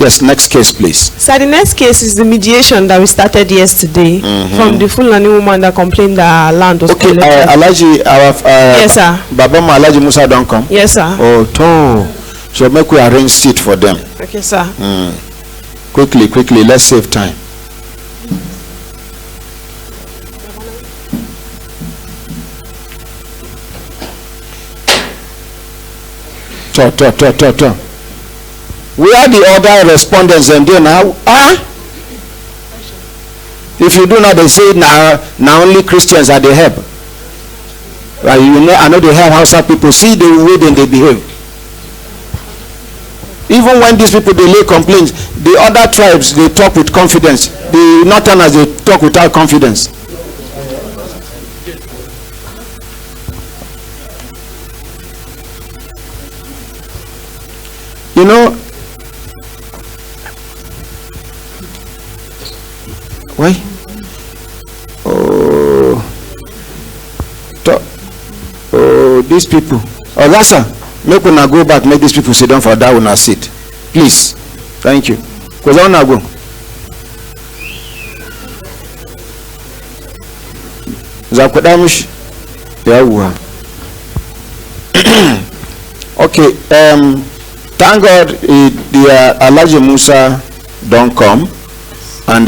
Yes, next case, please. Sir, the next case is the mediation that we started yesterday from the Fulani woman that complained that her land was Okay, collected. Alaji, Yes, sir. Baba Alaji Musa don't come. Yes, sir. Oh, so make we arrange seat for them. Okay, sir. Quickly, let's save time. We are the other respondents and then now. If you do not, they say now only Christians are the help. I know they have Hausa people. See the way they behave. Even when these people they lay complaints, the other tribes they talk with confidence. The Northerners they talk without confidence. You know, why? These people. Oh, that's make una go back. Make these people sit down for that una seat, please. Thank you. Cause I wanna go. Zakudamish. Yeah. Okay. Thank God the Alaji Musa don't come, and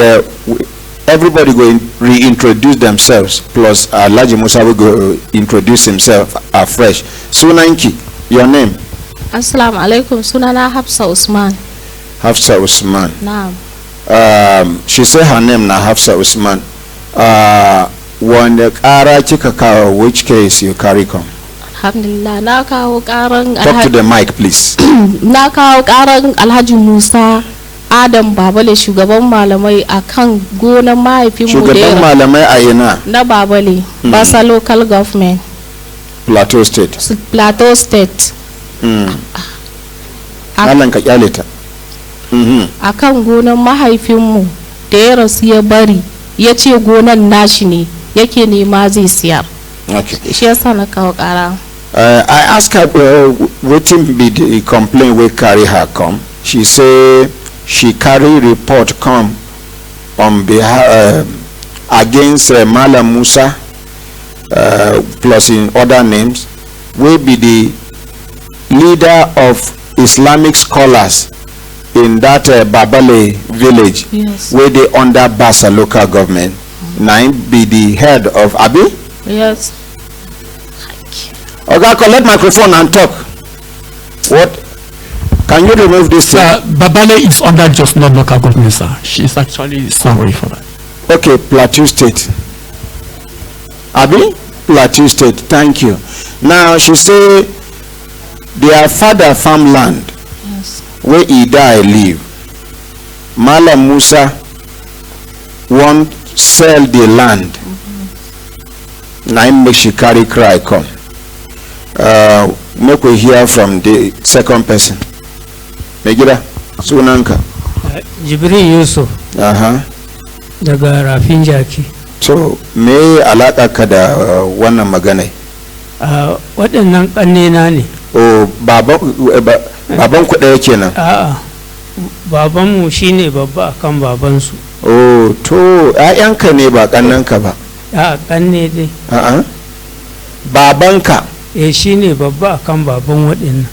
everybody go reintroduce themselves. Plus Alaji Musa will go introduce himself afresh. Sunanki, your name? Assalamu alaikum. Sunana Hafsa Usman. Hafsa Usman. Naam. She say her name na Hafsa Usman. When the kara kika kawo, which case you carry come? Alhamdulillah, na kawo karan. Talk to the mic, please. Na kawo karan Alhaji Musa Adam Babale, shugaban malamai akan gonan mahaifinmu da shugaban malamai a ina na Babale, Basa local government, Plateau State. Plateau State. Allah ka kyale ta. Akan gonan mahaifinmu da ya rasu ya bari, ya ce gonan nashi ne yake nema zai siyar. Okay. Shi yasa na kawo kara. I ask her wetin be the complaint wey carry her come. She say she carry report come on behalf against Malam Musa plus in other names, wey be the leader of Islamic scholars in that Babale village. Yes. Where they under Basa local government. Now be the head of Abi. Yes. Okay, collect microphone and talk. What? Can you remove this thing? Babale is under just not local government, sir. She's actually sorry for that. Okay, Plateau State. Abi? Plateau State, thank you. Now she say their father farmland, Yes. where he die live. Malam Musa won't sell the land. Now make she carry cry come. Make we hear from the second person. Megida, sunanka. Jibril Yusuf. Daga Rafin Jaki. So me alaka ka da wannan magana? Waɗannan ƙannena ne. Oh, baban ku ɗaya kenan. A'a, babanmu shine babba akan babansu. Oh, to ƴaƴanka ne ba ƙannanka ba. A'a, ƙanne dai. Babanka. Shine babba akan baban waɗannan.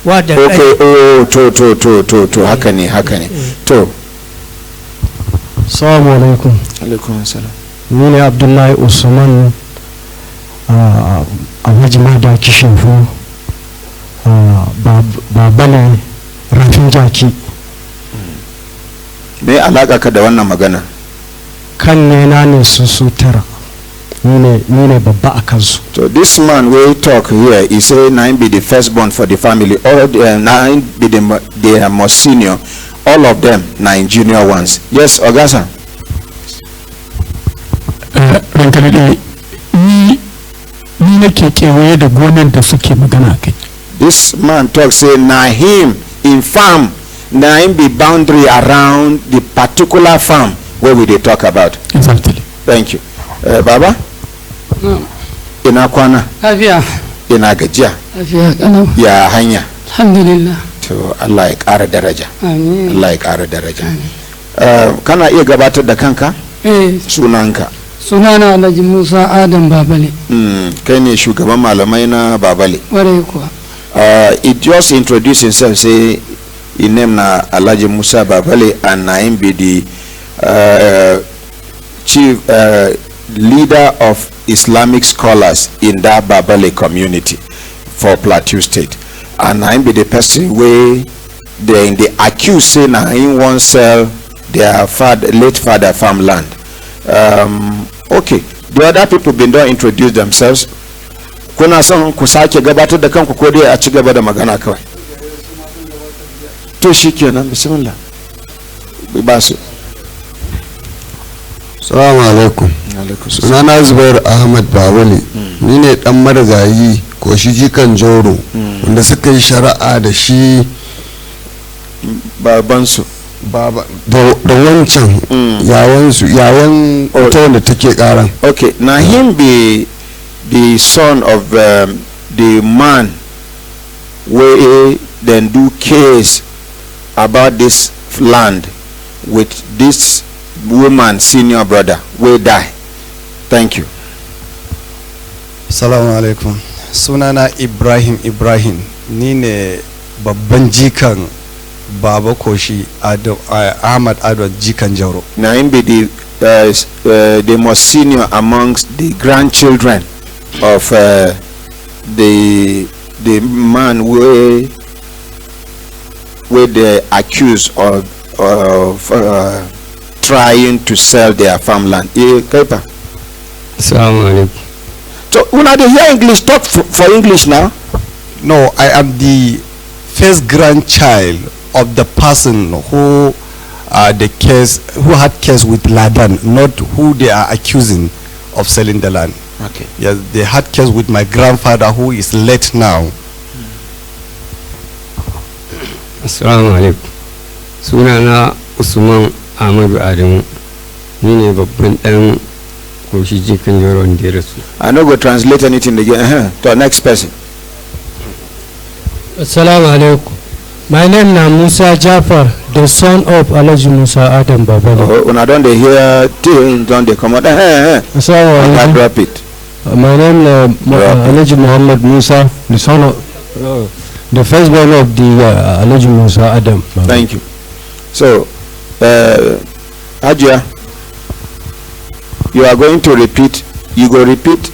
Wada kai. Okay, oh, to haka ne. To. Assalamu alaikum. Alaikum assalam. Ni ne Abdullahi Usman a Majima da Kishinfu, Babale Rafin Jaki. Me alaka ka da wannan magana? Kan nena ne su tara. Ni ne babba a kansu. So this man we talk here, he say nine be the firstborn for the family. All nine be the most senior. All of them nine junior ones. Yes, Ogasa. Rankane dai ni nake kewaye da gonan da suke magana kai. This man talk say na him in farm, na him be boundary around the particular farm where we dey talk about. Exactly. Thank you. Baba? Ina kwana? Lafiya. Ina gajiya? Lafiya kalau. Ya hanya? Alhamdulillah. to Allah ya ƙara daraja. Amin. Allah ya ƙara daraja. Kana iya gabatar da kanka? Sunanka? Sunana Alhaji Musa Adam Babale. Kai ne shugaban malamai na Babale. Warai kuwa. It just introduce himself, say his name na Alhaji Musa Babale, and na him be the chief leader of Islamic scholars in that Babale community for Plateau State, and na him be the person wey they in the accuse say na him wan sell their late father farmland. Okay, the other people been don introduce themselves. Kuna son ku sake gabatar da kanku ko dai a ci gaba da magana kawai? To shikenan, bismillah. Ba su. Assalamu alaikum. Sunana Zubair Ahmad Babale. Ni ne dan marigayi ko shi jikan Jauro wanda suka yi shari'a da shi babansu. Baba da wancan yayan ita wanda take karan. Okay, now him be the son of the man where then do case about this land with this woman senior brother will die. Thank you. Assalamu alaikum. Sunana Ibrahim ni ne babban jikan Baba Koshi Ahmad Ado jikan Jauro. Now him be the most senior amongst the grandchildren of the man where they accused of trying to sell their farmland. Assalamu alaikum. So when I hear English, talk for English now. No, I am the first grandchild of the person who who had case with Ladan, not who they are accusing of selling the land. Okay. Yes, they had case with my grandfather who is late now. Assalamu alaikum. Sunana Usman Ahmadu Adamu. Ni ne babban dan Koshi jikan Jauro da ya rasu. I no go translate anything again. To the next person. Assalamu alaikum. My name na Musa Jafar, the son of Alhaji Musa Adam Babale. When I don't hear things, don't they come out? Assalamu alaikum. Drop it. My name na Alhaji Muhammad Musa, the son of the firstborn of the Alhaji Musa Adam Babale. Thank you. So, Ajia, you are going to repeat. You go repeat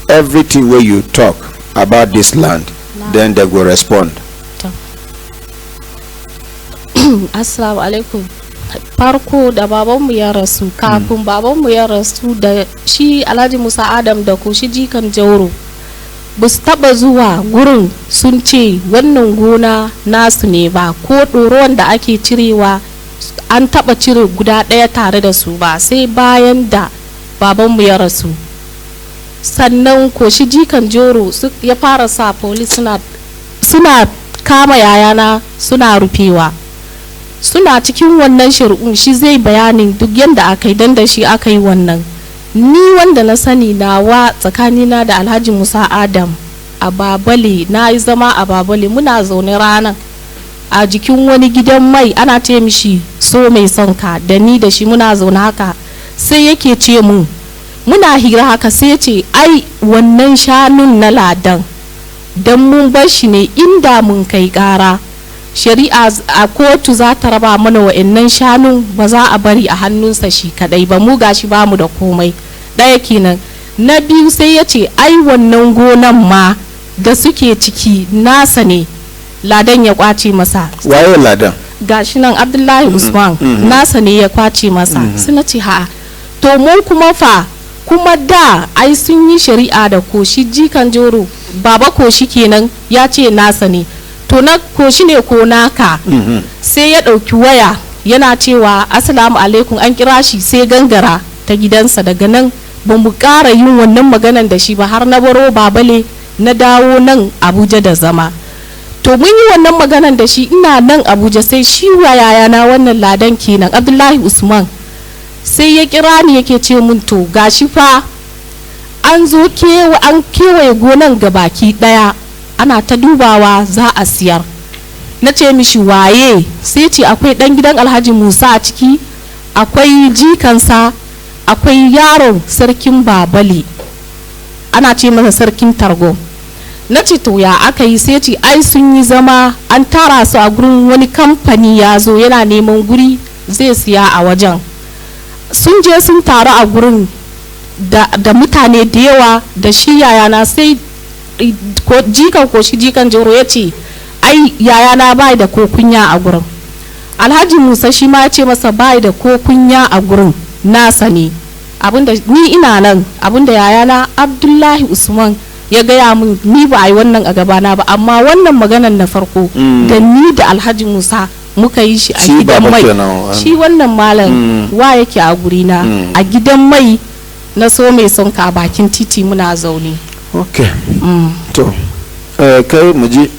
everything where you talk about this land. Then they will respond. Assalamu alaikum. Farko da babanmu ya rasu, kafin babanmu ya rasu da shi Alhaji Musa Adam da Koshi jikan Jauro ba su taba zuwa gurin sun ce wannan gona nasu ne ba, ko ɗoruwan da ake cirewa an taba cire guda ɗaya tare da su ba, sai bayan da babanmu ya rasu. Sannan Koshi jikan Jauro ya fara sa police suna kama yayana suna rufewa. Suna cikin wannan shari'un shi zai bayanin duk yadda aka yi dan da shi aka yi wannan. Ni wanda na sani nawa tsakanina da Alhaji Musa Adam a Babale, na yi zama a Babale, muna zaune ranar a jikin wani gidan mai ana ce mishi so mai son ka, da ni da shi muna zaune haka, sai yake ce mu muna hira haka, sai ce ai wannan shanun na Ladan dan mun bar shi ne inda mun kai kara shari'a a kotu za ta raba mana wa'annan shanun, ba za a bari a hannunsa shi kadai ba, mu gashi ba mu da komai. Ɗaya kenan. Na biyu sai ya ce ai wannan gonan ma da suke ciki nasa ne, Ladan ya kwace masa. Waye Ladan? Gashi nan Abdullahi Usman nasa ne ya kwace masa. Suna ce ha to mu kuma fa, kuma da ai sun yi shari'a da Koshi jikan Jauro, baba Koshi kenan ya ce nasa ne, to na Koshi ne ko naka. Sai ya ɗauki waya yana cewa assalamu alaikum, an kira shi sai gangara ta gidansa. Daga nan ba mu ƙara yin wannan maganan da shi ba, har na baro Babale na dawo nan Abuja da zama. To mun yi wannan maganan da shi ina nan Abuja, sai shi wa yayana wannan Ladan kenan Abdullahi Usman sai ya kira ni yake ce mun to gashi fa an zo an kewaye gonan gabaki daya ana ta dubawa za a siyar. na ce mishi waye, sai ce akwai dan gidan Alhaji Musa a ciki, akwai jikansa, akwai yaron sarkin Babali ana ce masa sarkin Targo. Na ce to ya aka yi, sai ce ai sun yi zama an tara su a gurin wani kamfani ya zo yana neman guri zai siya a wajen. Sun je sun taru a gurin da mutane da yawa da shi yayana, sai jikan Jauro ya ce ai yayana bai da ko kunya a gurin. Alhaji Musa shi ma ya ce masa bai da ko kunya a gurin, nasa ne. Abinda ni ina nan, abinda yayana Abdullahi Usman ya gaya min, ni ba a yi wannan a gabana ba, amma wannan maganan na farko da ni da Alhaji Musa muka yi shi a gidan mai. Shi wannan malam wa yake a gurina a gidan mai na so mai son ka bakin titi muna zaune. Okay. To kai muji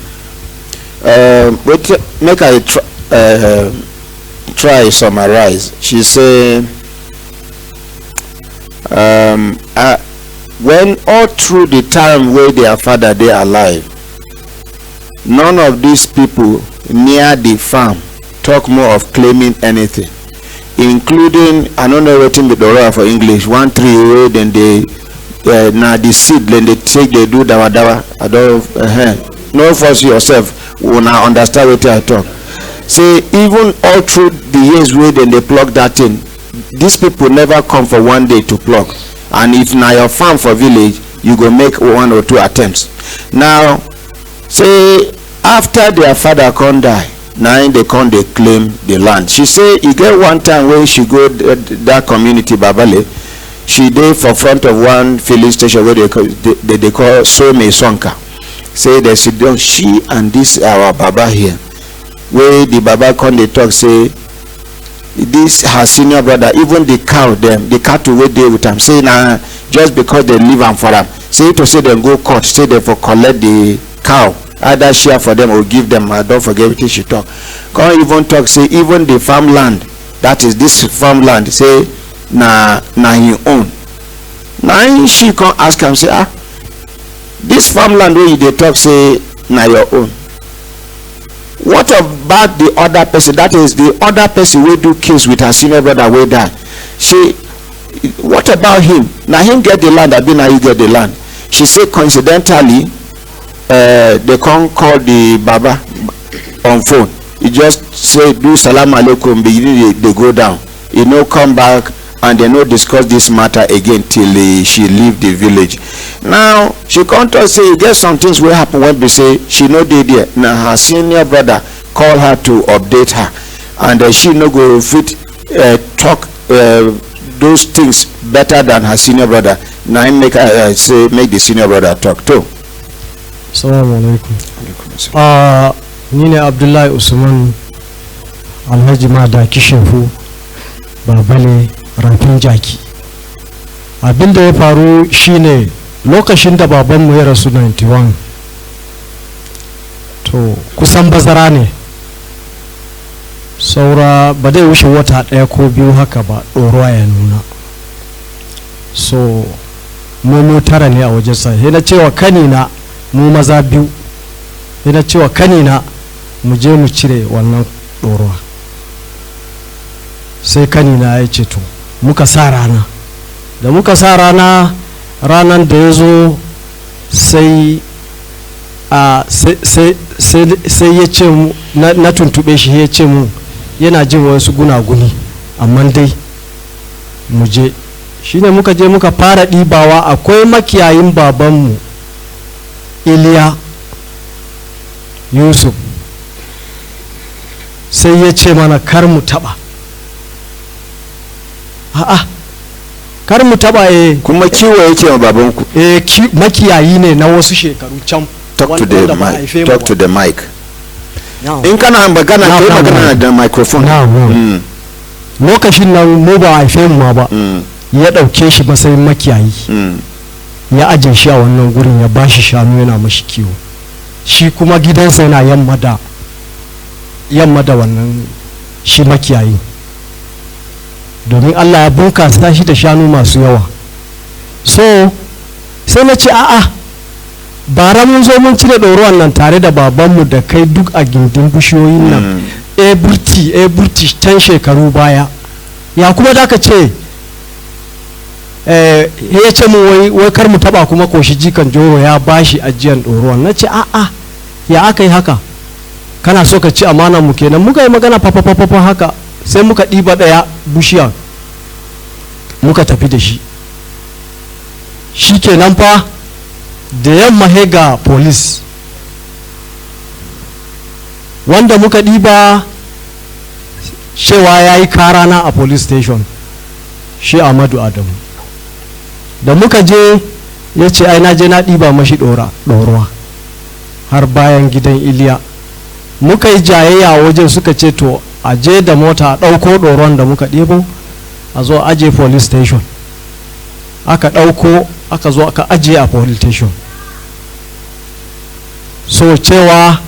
make I try summarize. She say when all through the time where their father they alive, none of these people near the farm talk more of claiming anything, including, I don't know what in the Dora for English, 1 tree where then they now the seed then they take, they do dawa dawa. I don't no force yourself when I understand what I talk. Say even all through the years where then they pluck that thing, these people never come for one day to pluck. And if now your farm for village, you go make 1 or 2 attempts. Now say after their father can't die, now they can't they claim the land. She say you get one time when she go that community Babale, she dey for front of one filling station where they call Some Sonka. Say they sit down, she and this our Baba here, where the Baba come they talk, say this her senior brother, even the cow them, the cattle where they with them, say now just because they live and for them, say to say them go court, say they for collect the cow, either share for them or give them. I don't forget what she talk. Can't even talk, say even the farmland, that is this farmland, say na he own. Now she can ask him, say this farmland where you they talk, say na your own. What about the other person? That is the other person will do case with her senior brother way die. What about him? Now him get the land, I be now you get the land. She said coincidentally, they can't call the Baba on phone. He just say do salam alaikum, they go down. He no come back and they no discuss this matter again till she leave the village. Now she can't say you get some things will happen when they say she no did there. Now her senior brother call her to update her, and she no go fit talk those things better than her senior brother. Now make her say make the senior brother talk too. Assalamu alaikum. Ni ne Abdullahi Usman Alhaji Mada Kishefu Babale Rafin Jaki. Abinda ya faru shine lokacin da babanmu ya rasu 91, to kusan bazara ne, saura ba dai wuce wata 1 ko 2 haka ba ɗoruwa ya nuna. So mu 9 ne a wajensa. Yana cewa kanina mu maza 2, yana cewa kanina mu je mu cire wannan ɗoruwa. Sai kanina ya ce to muka sa rana, da muka sa rana, ranan da ya zo sai ya ce na tuntube shi, ya ce mu yana jin wasu gunaguni amma dai mu je. Shine muka je muka fara ɗibawa. Akwai makiyayin babanmu Iliya Yusuf, sai ya ce mana kar mu taba. Kar mu taba. Kuma kiwo yake ma babanku? Makiyayi ne na wasu shekaru can. Talk to the mic. In kana magana kai magana da microphone. Lokacin nan mu ba haife mu ba, ya dauke shi matsayin makiyayi, ya aje shi a wannan gurin, ya bashi shanu yana mashi kiwo. Shi kuma gidansa yana yamma da wannan shi makiyayi, domin Allah ya bunkasa shi da shanu masu yawa. So sai na ce a'a, bara mun zo mun cire ɗoruwan nan tare da babanmu da kai duk a gindin bishiyoyin nan burti can shekaru baya ya kuma da ka ce ya ce mu wai kar mu taba kuma koshi jikan joro ya bashi ajiyan ɗoruwan na ce a'a ya aka yi haka kana so ka ci amanan mu kenan muka yi magana fafafafafa haka sai muka ɗiba ɗaya bishiya muka tafi da shi shi kenan fa da yamma ga police wanda muka ɗiba cewa ya yi karana a police station shi Ahmadu Adamu da muka je ya ce ai na je na ɗiba mashi ɗoruwa har bayan gidan Iliya muka yi jayayya wajen suka ce to a je da mota a ɗauko ɗoruwan da muka ɗibo a zo aje police station aka ɗauko aka zo aka ajiye a police station so cewa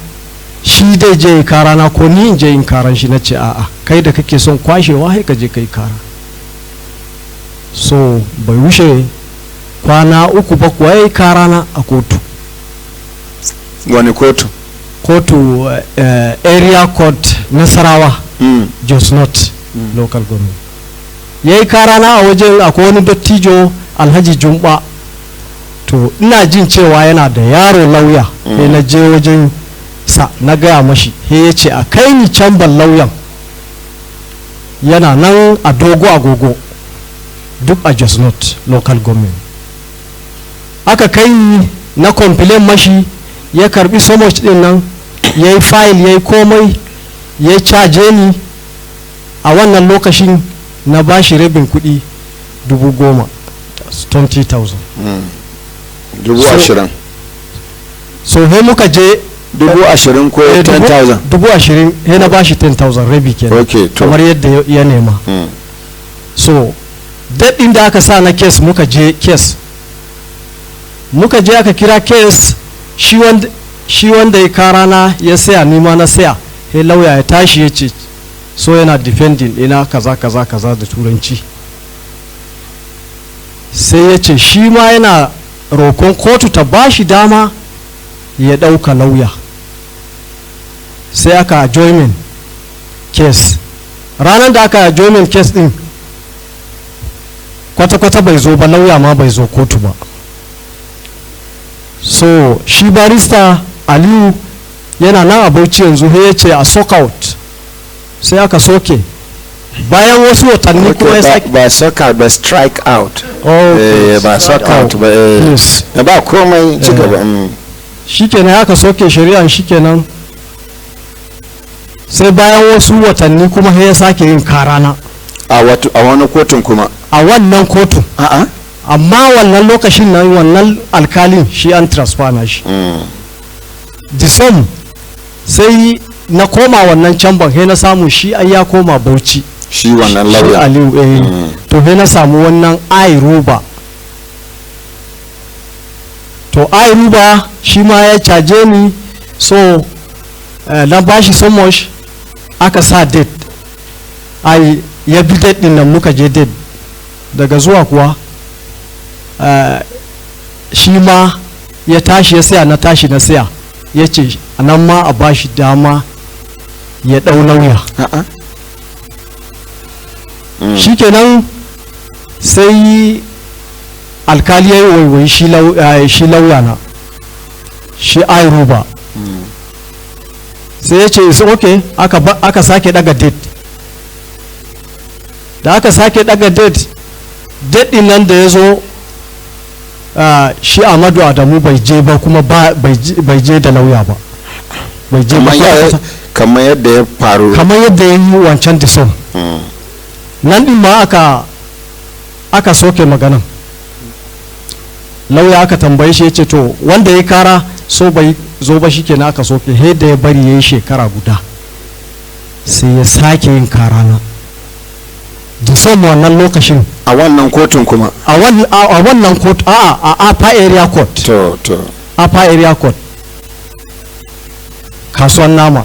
shi dai je karana ko ni in je in karan shi na ce a'a kai da kake son kwashewa sai ka je kai kara so bai wuce kwana uku ba kuwa ya yi karana a kotu. Wani kotu? Kotu area court Nasarawa Jos North local government. Ya yi karana a wajen akwai wani dattijo Alhaji Jumba, to ina jin cewa yana da yaro lauya sai na je wajen sa na gaya mashi he ya ce a kai ni can ban lauyan yana nan a dogo agogo duk a Jos North local government. Aka kai ni na complain mashi ya karbi so much din nan ya yi file ya yi komai ya caje ni a wannan lokacin na bashi rabin kuɗi 10,000 20,000 20,000 so he muka je 20,000 ko 10,000 20,000 he na bashi 10,000 rabi kenan kamar yadda ya nema so daɗin da aka sa na case muka je case muka je aka kira case shi wanda ya karana ya saya nima na saya he lauya ya tashi ya ce so yana defending ina kaza kaza kaza da turanci sai ya ce shi ma yana roƙon kotu ta bashi dama ya ɗauka lauya sai aka adjournment case ranar da aka adjournment case din kwata-kwata bai zo ba lauya ma bai zo kotu ba so shi barista Aliyu yana nan a Bauchi yanzu ya ce a sock out sai aka soke bayan wasu watanni kuma ya sake ba sock out ba strike out ba sock out ba ba komai ci gaba shikenan aka soke shari'an shikenan sai bayan wasu watanni kuma ya sake yin karana a wani kotun kuma a wannan kotun amma wannan lokacin nan wannan alkalin shi an transfer na shi disam sai na koma wannan camban he na samu shi ai ya koma Bauchi shi wannan lauya Aliyu to he na samu wannan Airuba to Airuba shi ma ya caje ni so na bashi so much aka sa date ai ya bi date din nan muka je date daga zuwa kuwa shi ma ya tashi ya saya na tashi na saya ya ce nan ma a bashi dama ya ɗau lauya shi kenan sai alkali ya yi waiwai shi lauya na shi Airuba sai ya ce is okay aka sake daga date da aka sake daga date din nan da ya zo shi Ahmadu Adamu bai je ba kuma bai je da lauya ba bai je ba kamar yadda ya faru kamar yadda ya yi wancan disom nan din ma aka soke maganan lauya aka tambaye shi ya ce to wanda ya kara so bai zo ba shi kenan aka soke he da ya bari ya yi shekara guda sai ya sake yin kara na disom wannan lokacin a wannan kotun kuma a wannan court a Upper Area Court to Upper Area Court kasuwan nama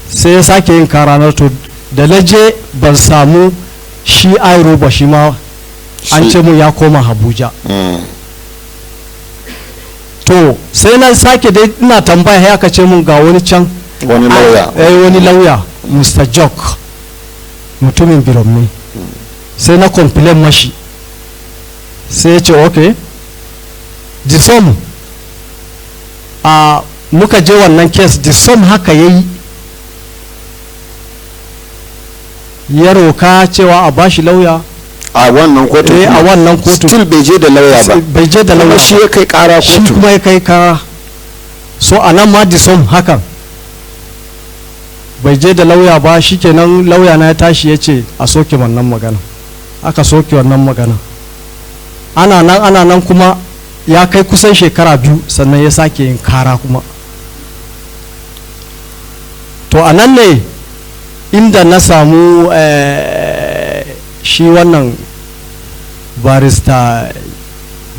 sai ya sake yin karanar to da na je ban samu shi Airuba shi ma an ce mu ya koma Abuja to sai na sake dai ina tambaya ya aka ce mun ga wani can wani lauya wani lauya Mr. Jock mutumin birom ne sai na complain mashi sai ya ce okay the sum muka je wannan case the sum haka yayi ya roka cewa a bashi lauya a wannan kotu a wannan kotu still bai je da lauya ba bai je da lauya shi ya kai kara kotu shi kuma ya kai kara so anan ma the sum hakan bai je da lauya ba shikenan lauya na ya tashi ya ce a soke wannan magana aka soke wannan magana ana nan kuma ya kai kusan shekara 2 sannan ya sake yin kara kuma to a nan ne inda na samu shi wannan barista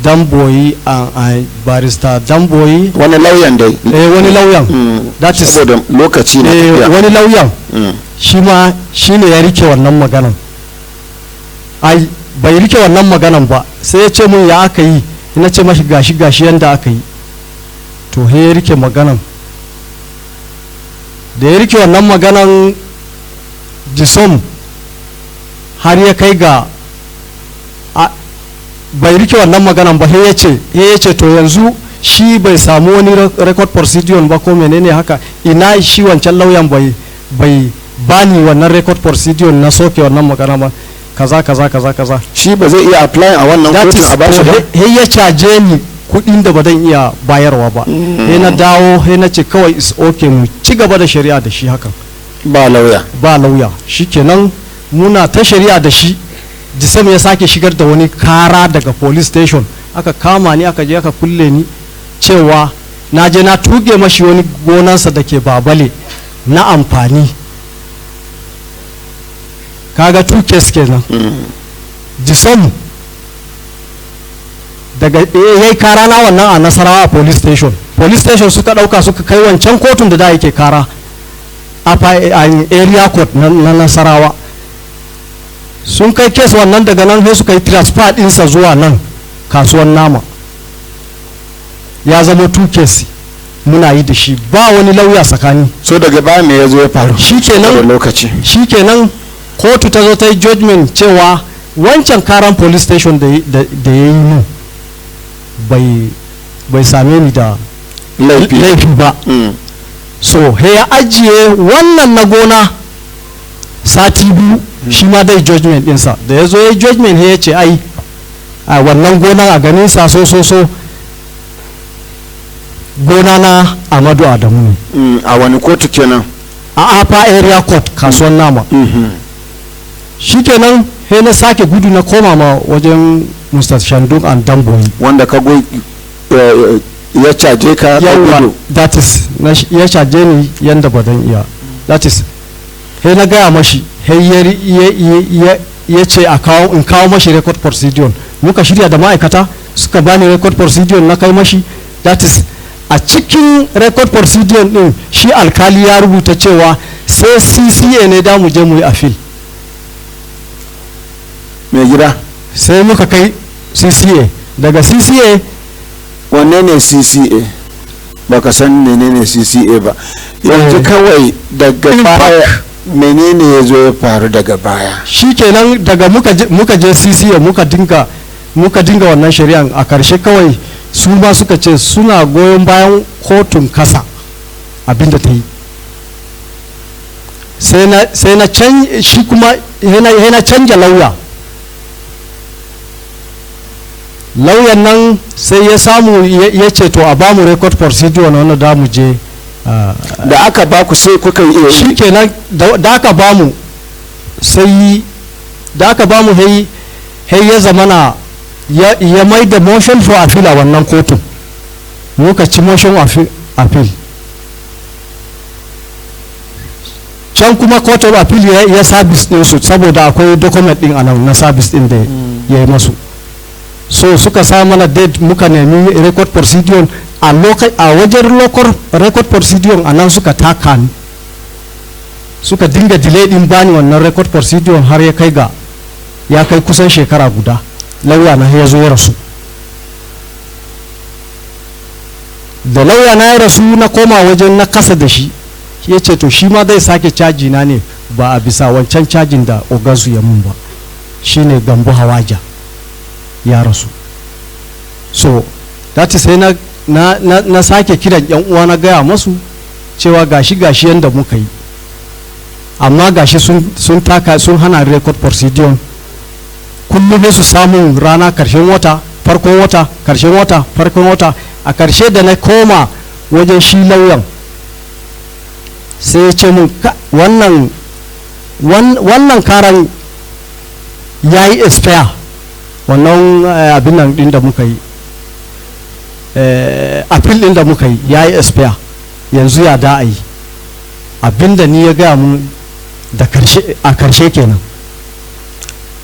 damboyi barista damboyi wani lauyan dai wani lauyan that is saboda lokaci ne wani lauyan shi ma shi ne ya rike wannan maganan bai rike wannan maganan ba sai ya ce mun ya aka yi ina ce mashi gashi yanda aka yi to he ya rike maganan da ya rike wannan maganan jisom har ya kai ga bai rike wannan maganan ba he ya ce to yanzu shi bai samu wani record procedure ba ko menene haka ina shi wancan lauyan bai bani wannan record procedure na soke wannan magana ba kaza shi ba zai iya apply a wannan kotun a bashi ba he ya caje ni kudin da ba zan iya bayarwa ba he na dawo he na ce kawai is okay mu ci gaba da shari'a da shi hakan ba lauya shikenan muna ta shari'a da shi jisam ya sake shigar da wani kara daga police station aka kama ni aka je aka kulle ni cewa na je na tuge mashi wani gonansa da ke babale na amfani kaga 2 case kenan jisom daga yayi kara na wannan a Nasarawa police station suka dauka suka kai wancan kotun da yake kara a area court na Nasarawa sun kai case wannan daga nan sai suka yi transfer dinsa zuwa nan kasuwan nama ya zama 2 case muna yi da shi ba wani lauya tsakani so daga baya me yazo ya faru shikenan kotu ta zo ta yi judgment cewa wancan karan police station da ya yi mu bai same ni da laifi ba so he ya ajiye wannan na gona sati 2 shi ma dai judgment dinsa da ya zo ya judgment he ya ce ai a wannan gona a ganin sa so gona na Amadu Adamu ne a wani kotu kenan a Apa area court kasuwan nama shikenan he na sake gudu na koma ma wajen Mr. Shanduk and Damboyi wanda ka go ya caje ka gudu that is ya caje ni yanda ba dan iya that is he na gaya mashi he ya ce in kawo mashi record procedure muka shirya da ma'aikata suka bani record procedure na kai mashi that is a cikin record procedure din shi alkali ya rubuta cewa sai CCA ne da mu je mu yi appeal mai gida sai muka kai CCA daga CCA wanne ne CCA baka san menene CCA ba yanzu kawai daga baya menene ya zo ya faru daga baya shikenan daga muka je CCA muka dinga wannan shari'an a karshe kawai su ba suka ce suna goyon bayan kotun kasa abinda ta yi sai na shi kuma yana canja lauyan nan sai ya samu ya ce to a bamu record procedure na wanda da mu je da aka ba ku sai kuka yi shikenan da aka bamu sai da aka bamu hai ya zamana ya mai da motion for appeal a wannan kotun muka ci motion appeal can kuma court of appeal ya service din su saboda akwai document din anan na service din da ya yi masu so suka sa mana date muka nemi record procedure a wajen local record procedure anan suka taka ni suka dinga delay din bani wannan record procedure har ya kai kusan shekara guda lauya na ya zo ya rasu da lauya na ya rasu na koma wajen na kasa da shi ya ce to shi ma zai sake caji na ne ba a bisa wancan cajin da ogazu ya mun ba shine Gambo Hawaja ya rasu. So that is sai na sake kiran yan uwa na gaya masu cewa gashi yanda muka yi, amma gashi sun hana record procedure. Kullum su samun rana karshen wata, farkon wata, karshen wata, farkon wata. A karshe da na koma wajen shi lauyan sai ya ce mun wannan karan ya yi expire, wannan abin nan din da muka yi appeal din da muka yi ya yi expire, yanzu ya da a yi. Abinda ni ya gaya mun da a karshe kenan.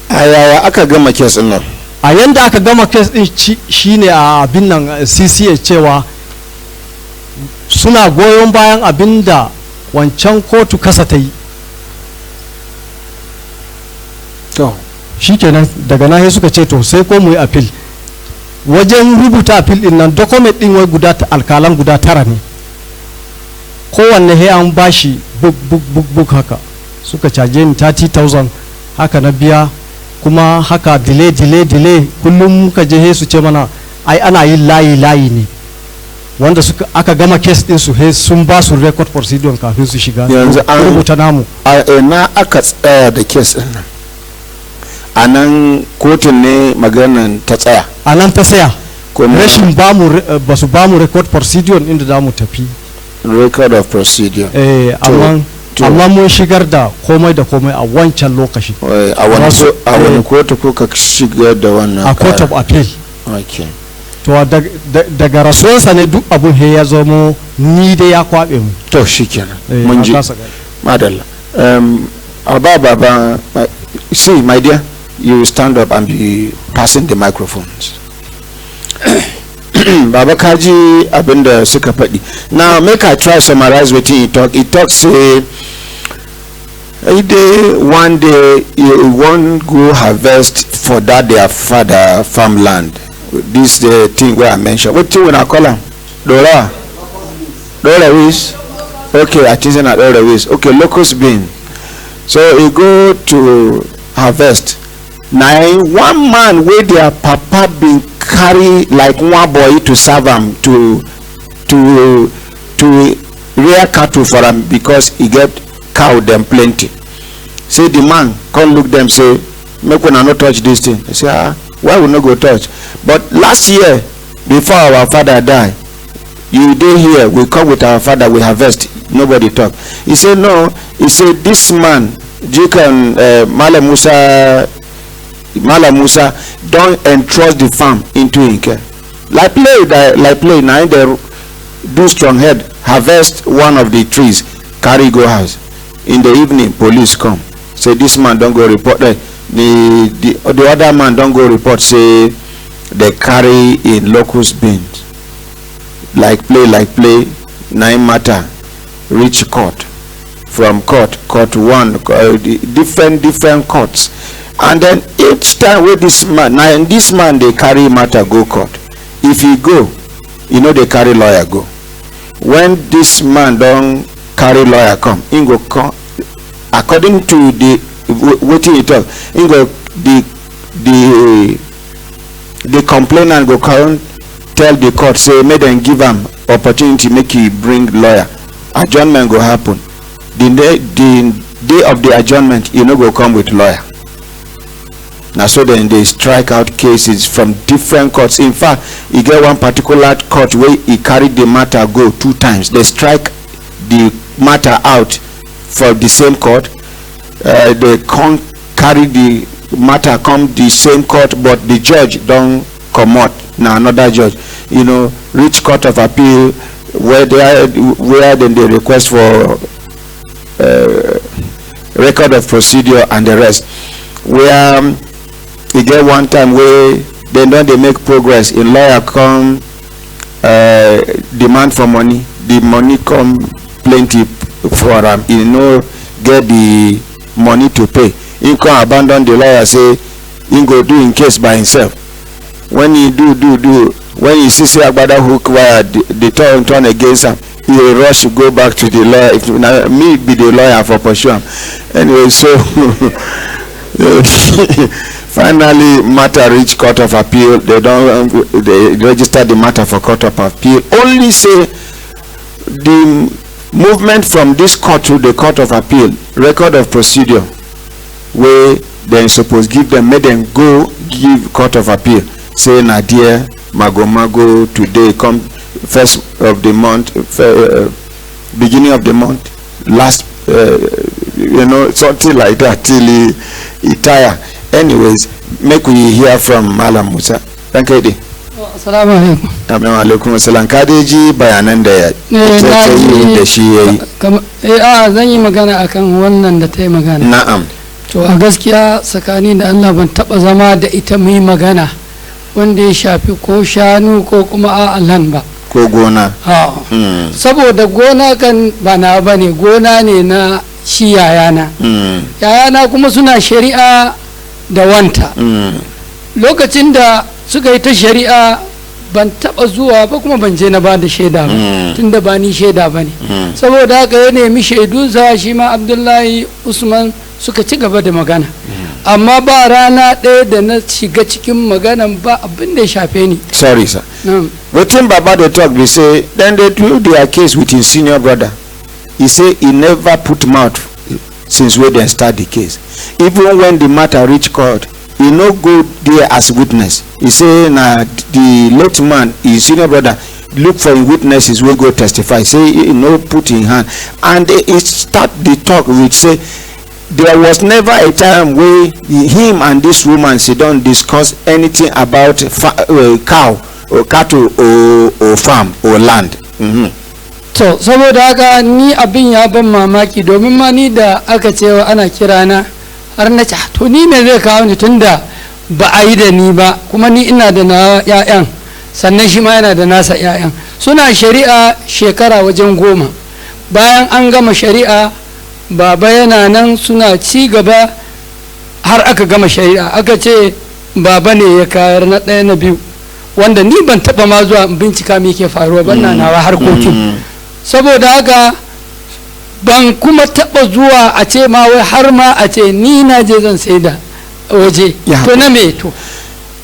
A yaya aka gama kes din nan? A yanda aka gama kes din shine a abin nan CCA cewa suna goyon bayan abinda wancan kotu kasa ta yi. To shikenan daga nan suka ce to sai ko mu yi appeal. Wajen rubuta appeal din nan document din wai alkalan guda 9 ne, kowanne he an bashi book haka, suka caje ni 30,000 haka na biya, kuma haka delay kullum muka je su ce mana ai ana yin layi ne wanda aka gama case din su sun ba su record procedure kafin su shiga. Yanzu an rubuta namu na aka tsaya da case din nan, a nan kotun ne maganan ta tsaya? A nan ta tsaya, rashin ba su ba mu record procedure inda za mu tafi. Record of procedure. Amma mun shigar da komai da komai a wancan lokaci. A wani kotu ko ka shigar da wannan? A court of appeal. Okay. To daga rasuwansa ne duk abun he ya zama ni dai ya kwabe mu. To shikenan mun ji. Madalla. Baba, see my dear, you stand up and be passing the microphones. Baba kaji abinda suka faɗi. Now make I try summarize what he talk. He talks say one day you won't go harvest for that their father farmland. This the thing where I mentioned. What thing when I call him? Dora Wiz. Okay, I think not Dora Wiz. Okay, locust bean. So you go to harvest. Now one man with their papa been carry like one boy to serve him to rear cattle for him because he get cow them plenty. Say the man come look them say make una not touch this thing. They say why we not go touch? But last year before our father die, you dey here, we come with our father, we harvest, nobody talk. He say no. He say this man Jikan Malam Musa don't entrust the farm into him care. Like play now they do strong head, harvest one of the trees, carry go house. In the evening police come, say this man don't go report. The other man don't go report, say they carry in locust beans. Like play, nine matter, reach court. From court 1, different courts. And then each time with this man, now in this man they carry matter go court. If he go, you know they carry lawyer go. When this man don't carry lawyer come, he go come according to the what he talk. He go the complainant go come tell the court say make them give him opportunity make he bring lawyer. Adjournment go happen. The day of the adjournment, you know go come with lawyer. Now so then they strike out cases from different courts. In fact, you get one particular court where he carried the matter go 2 times. They strike the matter out for the same court. They can't carry the matter come the same court, but the judge don't come out. Now another judge, you know, reach court of appeal where then they request for record of procedure and the rest. Where you get one time where they make progress in lawyer come demand for money, the money come plenty for him, you know, get the money to pay. He can abandon the lawyer, say he go do in case by himself. When he do when you see Agbada hook wire, the turn against him, he will rush to go back to the lawyer. If me be the lawyer for pursue him. Anyway, so finally matter reach Court of Appeal. They register the matter for Court of Appeal. Only say the movement from this court to the Court of Appeal, record of procedure, where they suppose give them, make them go give Court of Appeal. Say Nadia Mago today come first of the month, beginning of the month, last something like that till he tire. Anyways, make we hear from Malam Musa. Thank you. Assalamu alaikum. Assalamu alaikum. Assalam kadeji bayanan da ya yi da shi yayi. Zan yi magana akan wannan da ta yi magana. Na'am. To a gaskiya tsakani da Allah ban taba zama da ita mai magana wanda ya shafi ko shanu ko kuma lan ba. Ko gona. Saboda gona kan ba na bane, gona ne na shi yayana. Yayana kuma suna shari'a da wanta. Lokacin da suka yi ta shari'a ban taba zuwa ba kuma ban je na ba da shaida ba tunda ba ni shaida ba ne. Saboda haka ya nemi shaidunsa shi ma Abdullahi Usman suka ci gaba da magana. Amma ba rana ɗaya da na shiga cikin maganan ba abin da ya shafe ni. Sorry sir. Wetin Baba dey talk be say then they do their case with his senior brother. He say he never put mouth since wey dem start the case. Even when the matter reach court, he no go there as witness. He say na the late man, his senior brother, look for witnesses wey go testify. Say he no put in hand, and he start the talk with say there was never a time where him and this woman sit down discuss anything about cow or cattle or farm or land. To saboda haka ni abin ya ban mamaki domin ma ni da aka cewa ana kirana har na ce to ni me zai kawo ni tunda ba a yi da ni ba, kuma ni ina da na ƴaƴan sannan shi ma yana da nasa ƴaƴan. Suna shari'a shekara wajen 10. Bayan an gama shari'a baba yana nan suna ci gaba har aka gama shari'a. Aka ce baba ne ya kayar na ɗaya na biyu, wanda ni ban taba ma zuwa bincika me ke faruwa ba, na nawa harkokin. Saboda haka ban kuma taba zuwa a ce ma wai har ma a ce ni na je zan sai da waje to na me to.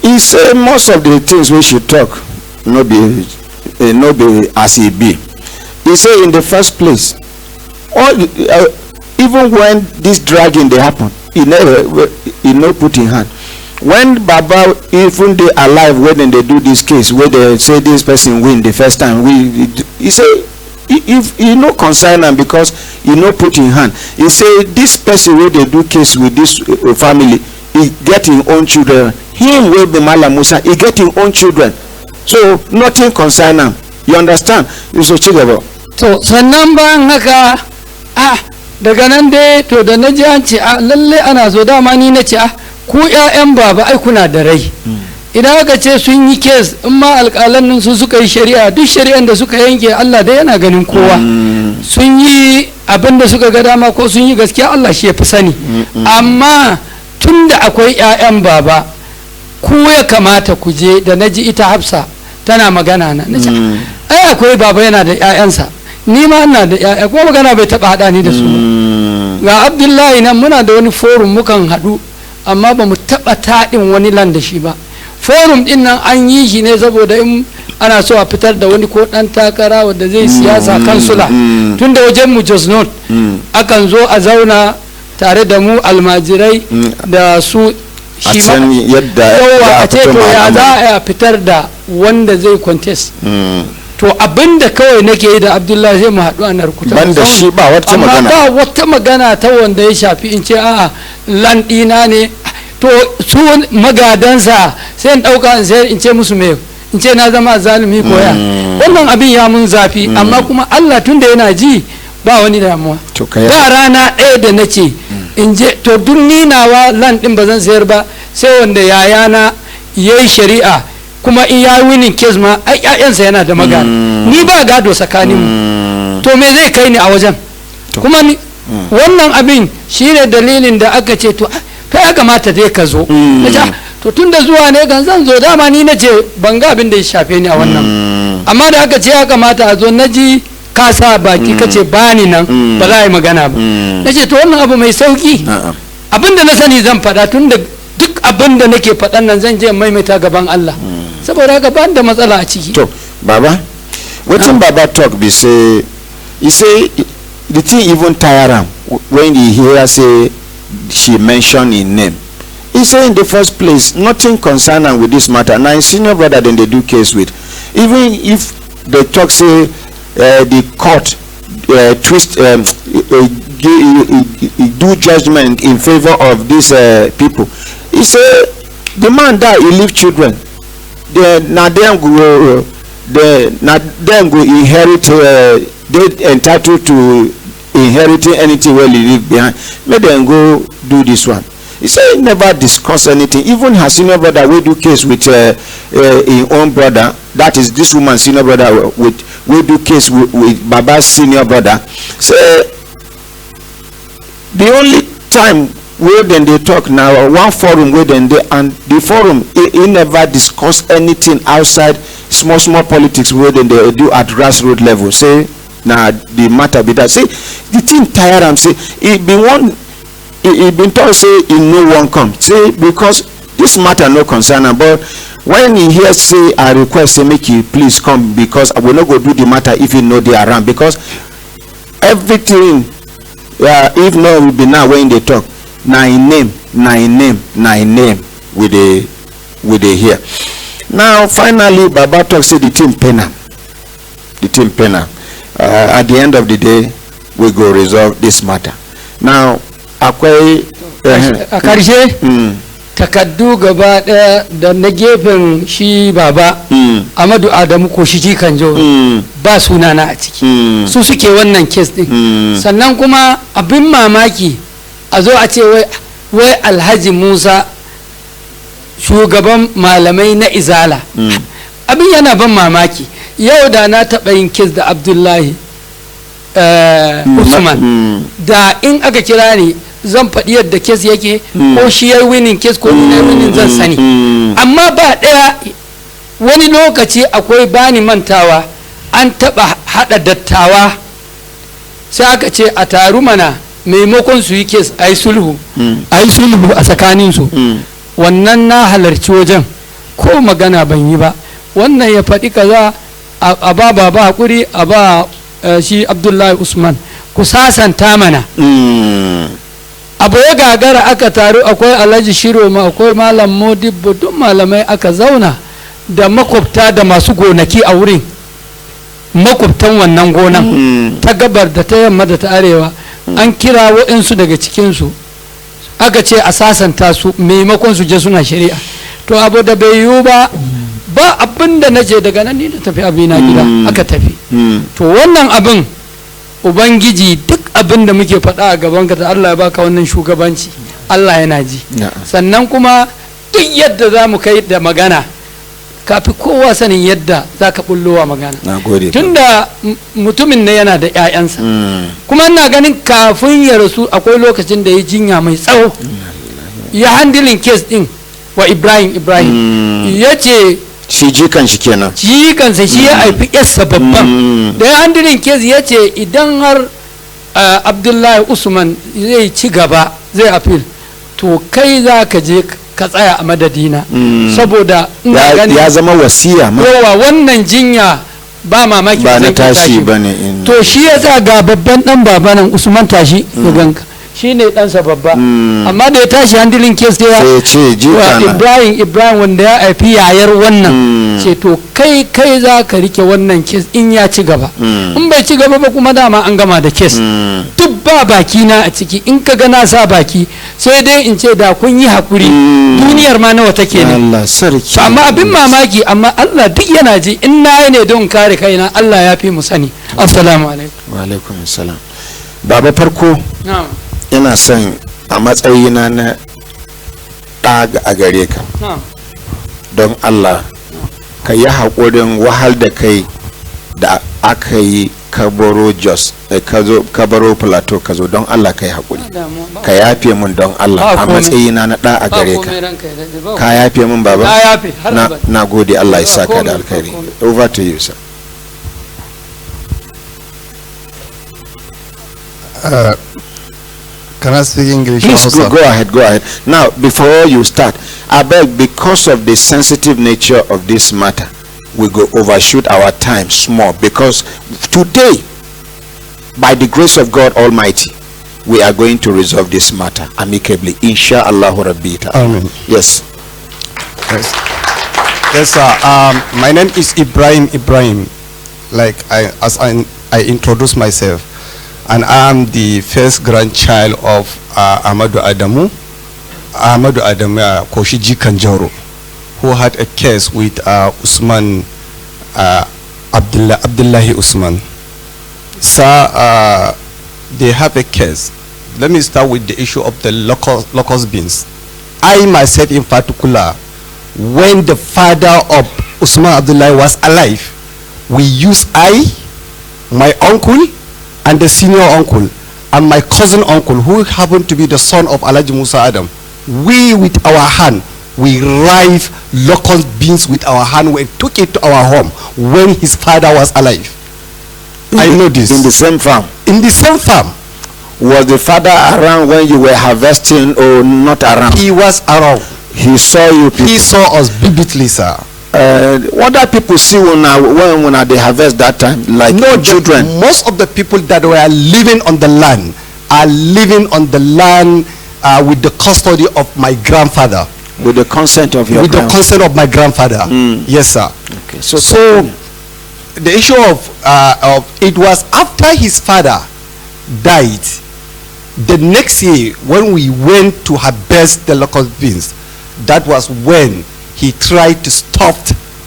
He say most of the things we should talk no be as e be. He say in the first place, all even when this dragging dey happen, he no put in hand. When Baba even dey alive when dem dey do this case, where they say this person win the first time, he say if he no concern am because he no put in hand. He say this person wey dey do case with this family, he get him own children. Him wey be Malam Musa, he get him own children, so nothing concern am. You understand? So cigaba. To sannan bayan haka daga nan dai to da na ji an ce lalle ana so, dama ni na ce ku ƴaƴan baba ai kuna da rai. Idan aka ce sun yi kes, in ma alƙalan nan su suka yi shari'a, duk shari'an da suka yanke Allah dai yana ganin kowa. Sun yi abin da suka ga dama ko sun yi gaskiya Allah shi ya fi sani. Amma tun da akwai ƴaƴan baba, ku ya kamata ku je. Da na ji ita Hafsa tana magana na ce ai akwai baba yana da ƴaƴansa, ni ma ina da ƴaƴa, kuma magana bai taɓa haɗa ni da su ba. Ga Abdullahi nan muna da wani forum mukan haɗu, amma ba mu taɓa taɗin wani lan da shi ba. Forum ɗin nan an yi shi ne saboda in ana so a fitar da wani ko ɗan takara wanda zai siyasa kansula. Tun da wajen mu Jos North akan zo a zauna tare da mu almajirai da su shi ma yawa a ce to ya za a fitar da wanda zai contest. To abinda kawai nake yi da Abdullahi zai mu haɗu a narkuta. Banda shi ba wata magana. Amma ba wata magana ta wanda ya shafi in ce a'a lan ɗina ne. To su magadansa sai in ɗauka in sayar in ce musu me, in ce na zama zalimi koya. Wannan abin ya mun zafi, amma kuma Allah tunda yana ji ba wani damuwa. Ba rana ɗaya da na ce in je to duk ni nawa lan ɗin ba zan sayar ba sai wanda yayana ya yi shari'a, kuma in ya winning case ma ai ƴaƴansa yana da magana. Ni ba gado tsakanin mu, to me zai kai ni a wajen? Kuma ni wannan abin shine dalilin da aka ce to kai ya kamata dai ka zo. to tun da zuwa ne kan zan zo dama ni na ce ban ga abin da ya shafe ni a wannan amma da aka ce ya kamata a zo na ji ka sa baki ka ce ba ni nan ba za a yi magana ba na ce to wannan abu mai sauki abin da na sani zan faɗa tun da duk abin da nake faɗan nan zan je maimaita gaban Allah saboda haka ba da matsala a ciki to baba wetin baba talk be say he say the thing even tire am when he hear say she mention him name. He say in the first place nothing concern am with this matter na him senior brother dem dey do case with. Even if they talk say the court twist do judgment in favor of these people, he say the man die he leave children, na dem go inherit, they entitled to inheriting anything wey he leave behind. Make dem go do this one. He say he never discuss anything. Even her senior brother wey do case with him own brother, that is this woman senior brother wey do case with Baba's senior brother, say the only time wey dem dey talk na one forum wey dem dey, and the forum he never discuss anything outside small politics wey dem dey do at grassroots level. Say na the matter be that. Say the thing tire am. Say he been told say he no wan come, say because this matter no concern am, but when he hear say I request say make he please come because we no go do the matter if he no dey around, because everything if no will be now when they talk na him name we dey hear. Now finally Baba talk say the thing pain am, at the end of the day we go resolve this matter. Now akwai a karshe takaddu gaba daya da na gefen shi baba Amadu Adamu ko shi jikan jo ba sunana a ciki, su suke wannan case din. Sannan kuma abin mamaki a zo a ce wai Alhaji Musa shugaban malamai na Izala, abin yana ban mamaki. Yau da na taɓa yin case da Abdullahi Usman, da in aka kira ni zan faɗi yadda kes yake, ko shi ya winning kes ko ni na winning zan sani. Amma ba ɗaya wani lokaci akwai bani mantawa an taɓa haɗa dattawa sai aka ce a taru mana maimakon su yi kes a yi sulhu a tsakaninsu. Wannan na halarci wajen ko magana ban yi ba, wannan ya faɗi kaza a ba hakuri a ba shi Abdullahi Usman ku sasanta mana. Abu ya gagara aka taru, akwai Alhaji Shiroma, akwai Malam Modibbo, duk malamai aka zauna da makwabta da masu gonaki a wurin, makwabtan wannan gonan ta gabar da ta yamma da ta arewa. An kira waɗansu daga cikinsu aka ce a sasanta su maimakon su je suna shari'a. To abu da bai yiwu ba abin da na ce daga nan ni da tafi abina gida aka tafi. To wannan abin Ubangiji duk abin da muke faɗa a gaban ka da Allah ya baka wannan shugabanci, Allah yana ji. Sannan kuma duk yadda za mu kai da magana kafi kowa sanin yadda za ka bullowa magana. Tunda mutumin ne yana da 'ya'yansa, kuma ina ganin kafin ya rasu akwai lokacin da ya jinya mai tsawo, ya handilin kes din wa Ibrahim ya ce shi jikan shi kenan, jikansa shi ya haifi yarsa babban da ya handilin kes ya ce idan har Abdullahi Usman zai ci gaba zai appeal, to kai za ka je ka tsaya a madadina, saboda ya zama wasiya ma yawa wannan jinya ba mamaki ba na tashi ba ne. To shi ya sa ga babban dan babanan Usman tashi ya ganka, shi ne ɗansa babba, amma da ya tashi handilin kes ya ce Ibrahim wanda ya haifi yayar wannan, ce to kai za ka rike wannan kes in ya ci gaba, in bai ci gaba ba kuma dama an gama da kes. Duk ba baki na a ciki, in ka ga na sa baki sai dai in ce da kun yi hakuri, duniyar ma nawa take ne. Allah sarki. Amma abin mamaki, amma Allah duk yana ji, in na yi ne don kare kaina, Allah ya fi mu sani. Assalamu alaikum. Wa alaikum assalam. Baba farko ina son a matsayina na ɗaga a gare ka, don Allah ka yi haƙurin wahal da kai da aka yi kaboro Jos ka baro plateau ka zo don Allah kai hakuri ka yafe mun don Allah a matsayina na da a gare ka ka yafe mun baba na gode Allah ya saka da alkhairi. Over to you sir. Can I speak English? Please go ahead. Now, before you start, I beg, because of the sensitive nature of this matter, we go overshoot our time small, because today, by the grace of God Almighty, we are going to resolve this matter amicably. Insha'Allah Rabbi ta'ala. Amen. Yes. Yes, sir. My name is Ibrahim. Like I introduce myself. And I am the first grandchild of Ahmadu Adamu Koshiji Kanjoro, who had a case with Usman Abdullahi Usman. Sir, they have a case. Let me start with the issue of the locust beans. I myself in particular, when the father of Usman Abdullahi was alive, we used my uncle, and the senior uncle and my cousin uncle, who happened to be the son of Alhaji Musa Adam, we with our hand, we rive locust beans with our hand. We took it to our home when his father was alive. I know this. In the same farm? In the same farm. Was the father around when you were harvesting or not around? He was around. He saw you people? He saw us vividly, sir. What do people see when they harvest that time, like children? Most of the people that were living on the land are living on the land with the custody of my grandfather. With the consent of your the consent of my grandfather. Yes, sir. Okay. So the issue of it was after his father died. The next year, when we went to harvest the locust beans, that was when he tried to stop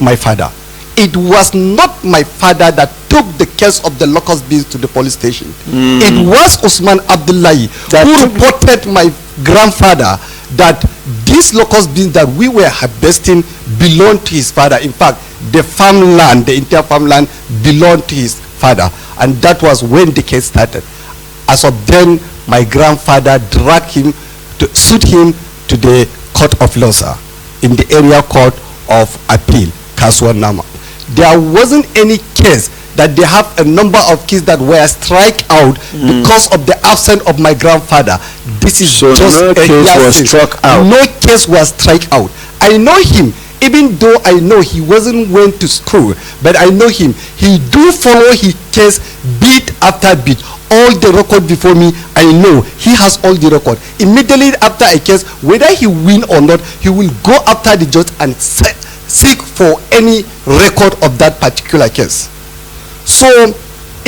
my father. It was not my father that took the case of the locust beans to the police station. It was Usman Abdullahi who reported my grandfather that these locust beans that we were harvesting belonged to his father. In fact, the farmland, the entire farmland belonged to his father. And that was when the case started. As of then, my grandfather dragged him to suit him to the court of law, sir, in the area court of appeal, Kasuan Nama. There wasn't any case that they have a number of cases that were strike out because of the absence of my grandfather. This is so just no case was struck out. No case was strike out. I know him, even though I know he wasn't went to school, but I know him. He do follow his case beat after beat. All the record before me, I know he has all the record. Immediately after a case, whether he win or not, he will go after the judge and seek for any record of that particular case. So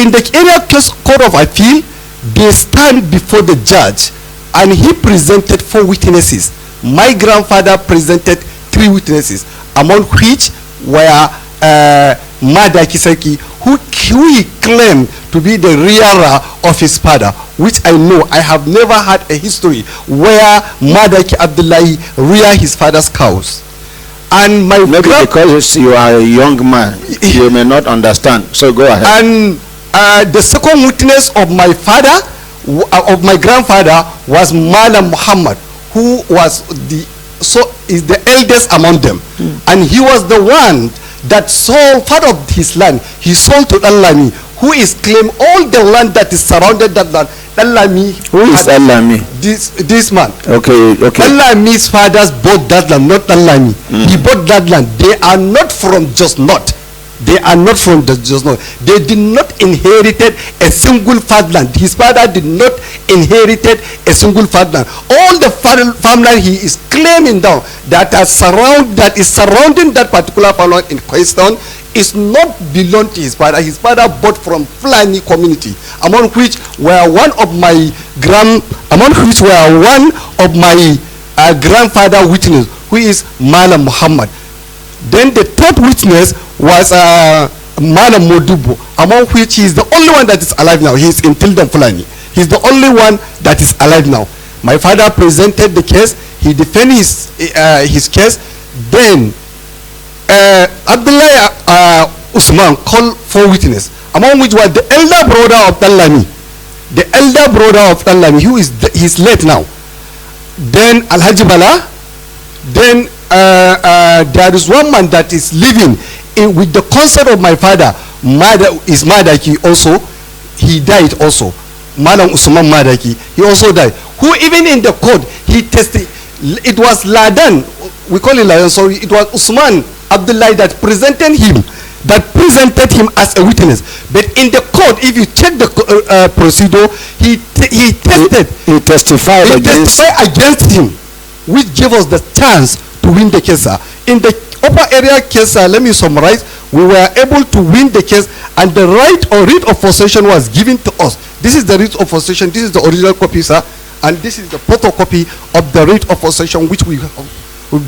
in the area case court of appeal, they stand before the judge and he presented 4 witnesses. My grandfather presented 3 witnesses, among which were Madaki Seki, who he claimed to be the rearer of his father, which I know. I have never had a history where Madaki Abdullahi rear his father's cows. And my maybe because you are a young man, you may not understand. So go ahead. And the second witness of my father, of my grandfather, was Malam Muhammad, who was is the eldest among them, and he was the one that sold part of his land. He sold to Al-Lami, who is claim all the land that is surrounded that land. Al-Lami. Who is Al-Lami? This man. Okay. Al-Lami's fathers bought that land, not Al-Lami. He bought that land. They are not from just not. They are not from the just not. They did not inherited a single farmland. His father did not inherited a single farmland. All the farmland he is claiming now that is surrounding that particular farmland in question is not belong to his father. His father bought from Fulani community, among which were one of my grandfather witness, who is Malam Muhammad. Then the third witness was Malam Modubo, among which he is the only one that is alive now. He is in Tilden Fulani. He is the only one that is alive now. My father presented the case. He defended his case. Then Abdullah Usman called 4 witnesses, among which was the elder brother of Dallami. The elder brother of Dallami, who is he's late now. Then Alhaji Bala. Then there is one man that is living with the consent of my father. Is Madaki also. He died also. Madam Usman Madaki. He also died. Who even in the court, he tested. It was Ladan. We call it Ladan, sorry. It was Usman Abdullah that presented him as a witness. But in the court, if you check the procedure, he testified against him, which gave us the chance to win the case. In the upper area case, let me summarize. We were able to win the case, and the right or writ of possession was given to us. This is the writ of possession. This is the original copy, sir, and this is the photocopy of the writ of possession which we've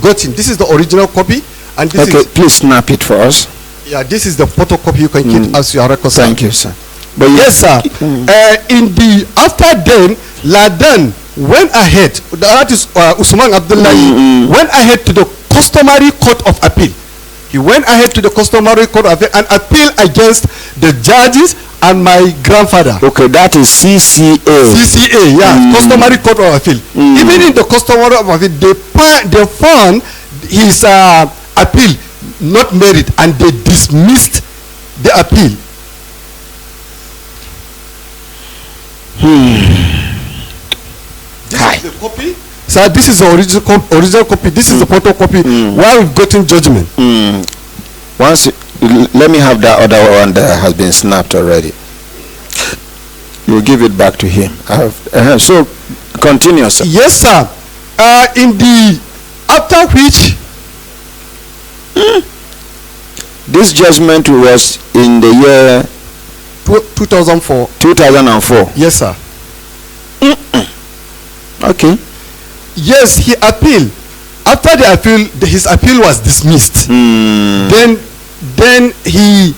gotten. This is the original copy, and this is. Please snap it for us. Yeah, this is the photocopy you can keep as your record. Thank you, sir. But yes, sir. In the after then, Ladan went ahead. That is Usman Abdullah went ahead to the customary court of appeal. He went ahead to the customary court of appeal and appealed against the judges and my grandfather. Okay, that is CCA. CCA, yeah, customary court of appeal. Even in the customary court of appeal, they found his appeal not merit, and they dismissed the appeal. This is the copy. Sir, this is the original copy. This is the photocopy where we've gotten judgment. Let me have that other one that has been snapped already. You give it back to him. So continue, sir. Yes, sir. In the after which this judgment was in the year 2004. 2004. Yes, sir. Okay. Yes, he appealed. After the appeal, his appeal was dismissed. Then he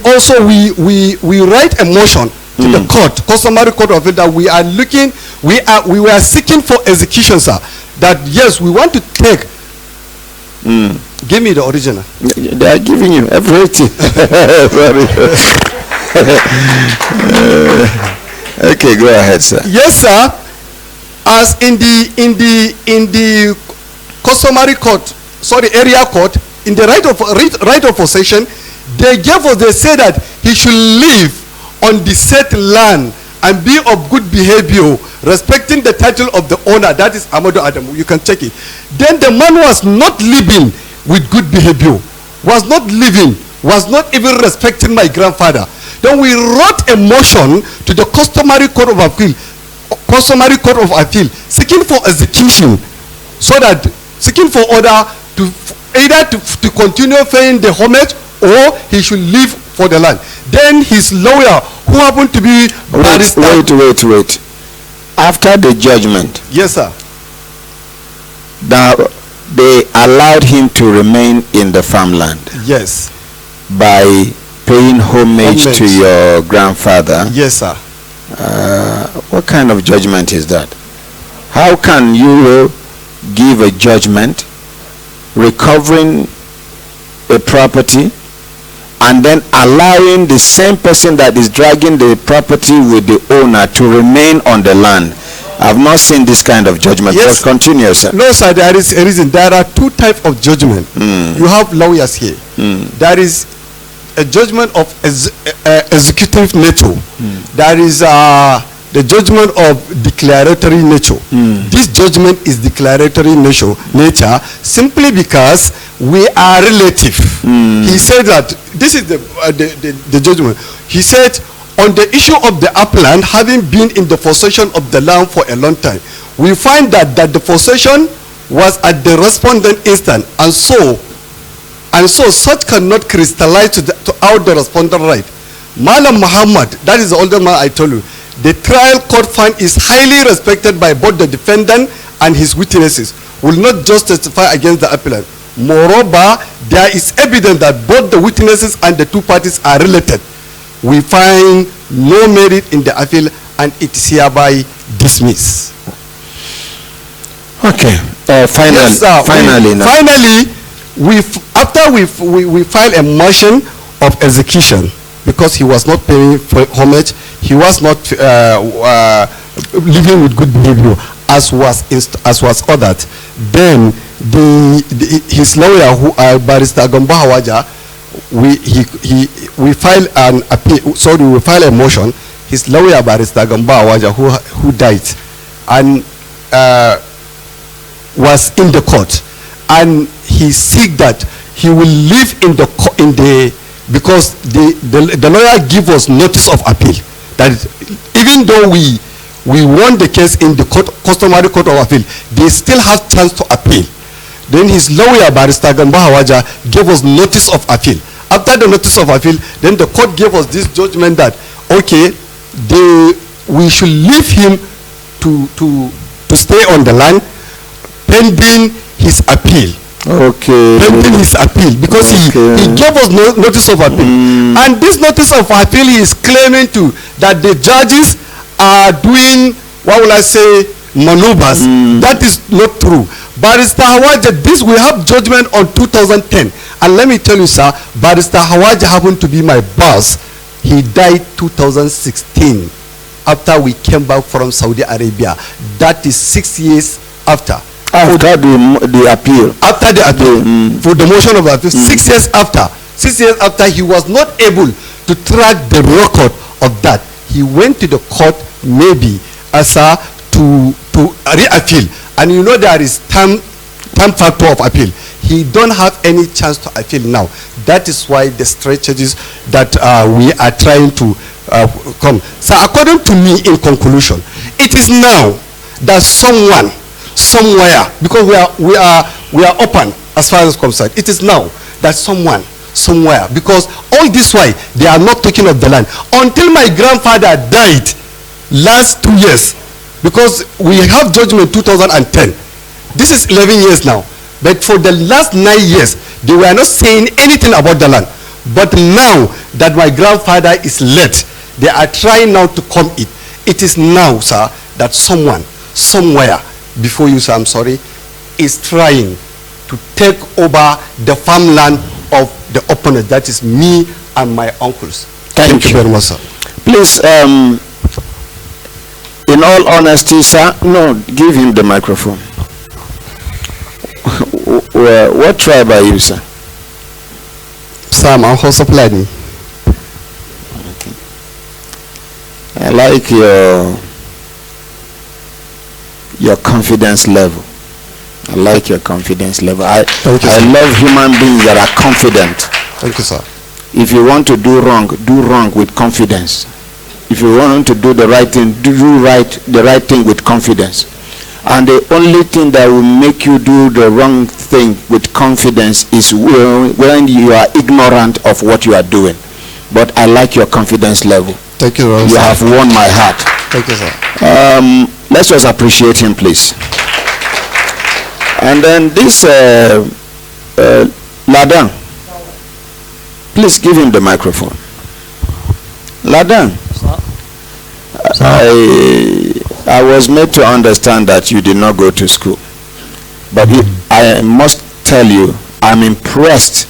also we write a motion to the court, customary court of it, that we were seeking for execution, sir. That yes, we want to take. Give me the original. They are giving you everything. Okay, go ahead, sir. Yes, sir. As in the customary court, sorry, area court, in the right of possession, they say that he should live on the said land and be of good behavior, respecting the title of the owner, that is Amadou Adamu. You can check it. Then the man was not living with good behavior, was not even respecting my grandfather. Then we wrote a motion to the customary court of appeal, seeking for execution, seeking for order to either to continue paying the homage or he should leave for the land. Then his lawyer, who happened to be barrister. Wait. After the judgment. Yes, sir. They allowed him to remain in the farmland. Yes. By paying homage to your grandfather. Yes, sir. What kind of judgment is that? How can you give a judgment recovering a property and then allowing the same person that is dragging the property with the owner to remain on the land? I've not seen this kind of judgment. Yes. But continue, sir. No, sir, there is a reason. There are two types of judgment. You have lawyers here. There is a judgment of executive nature. There is the judgment of declaratory nature. This judgment is declaratory nature simply because we are relative. He said that this is the judgment. He said, on the issue of the upland having been in the possession of the land for a long time, we find that the possession was at the respondent instant, and so such cannot crystallize to out the respondent right. Malam Muhammad, that is the older man I told you, the trial court found is highly respected by both the defendant and his witnesses, will not just testify against the appellant. Moreover, there is evidence that both the witnesses and the two parties are related. We find no merit in the appeal, and it is hereby dismissed. Okay. Finally, we file a motion of execution, because he was not paying for homage, he was not living with good behavior as was ordered, then his lawyer, who Barrister Gamba Hawaja, we file an appeal. Sorry, we file a motion. His lawyer, Barrister Gamba Hawaja, who died, and was in the court, and he said that he will live because the lawyer give us notice of appeal, that even though we won the case in the customary court of appeal, they still have chance to appeal. Then his lawyer, Barrister Gamba Hawaja, gave us notice of appeal. After the notice of appeal, then the court gave us this judgment that, okay, we should leave him to stay on the land pending his appeal. Okay. Pending his appeal, because he gave us notice of appeal. And this notice of appeal, he is claiming that the judges are doing, what will I say, maneuvers. That is not true. Barrister Hawaja, we have judgment on 2010. And let me tell you, sir, Barrister Hawaja happened to be my boss. He died 2016 after we came back from Saudi Arabia. That is 6 years after. After the appeal. After the appeal. For the motion of appeal. 6 years after. 6 years after, he was not able to track the record of that. He went to the court, maybe, to re-appeal. And you know there is time factor of appeal. He don't have any chance to appeal now. That is why the strategies that we are trying to come. So according to me, in conclusion, it is now that someone, somewhere, because we are open as far as concerned, it is now that someone, somewhere, because all this while they are not taking of the land until my grandfather died last 2 years, because we have judgment 2010. This is 11 years now, but for the last 9 years they were not saying anything about the land. But now that my grandfather is late, they are trying now to come it. It is now, sir, that someone, somewhere, before you, sir, I'm sorry, is trying to take over the farmland of the opponent. That is me and my uncles. Thank you very much, sir. Please, in all honesty, sir, no, give him the microphone. What tribe are you, sir? Sam, I'm House of Planning. I like your confidence level. I like your confidence level. I love human beings that are confident. Thank you, sir. If you want to do wrong with confidence. If you want to do the right thing, do the right thing with confidence. And the only thing that will make you do the wrong thing with confidence is when you are ignorant of what you are doing. But I like your confidence level. Thank you, sir. You have won my heart. Thank you, sir. Let's just appreciate him, please. And then this Ladan, please give him the microphone. Ladan, I was made to understand that you did not go to school, but I must tell you, I'm impressed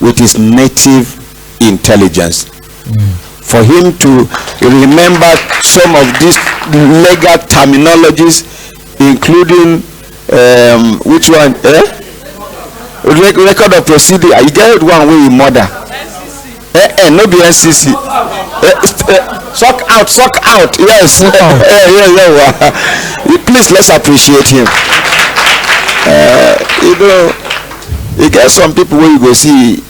with his native intelligence. For him to remember some of these legal terminologies, including which one? Record of procedure. You get one way in murder. No be NCC. Suck out. Yes. Please, let's appreciate him. You get some people where you go see.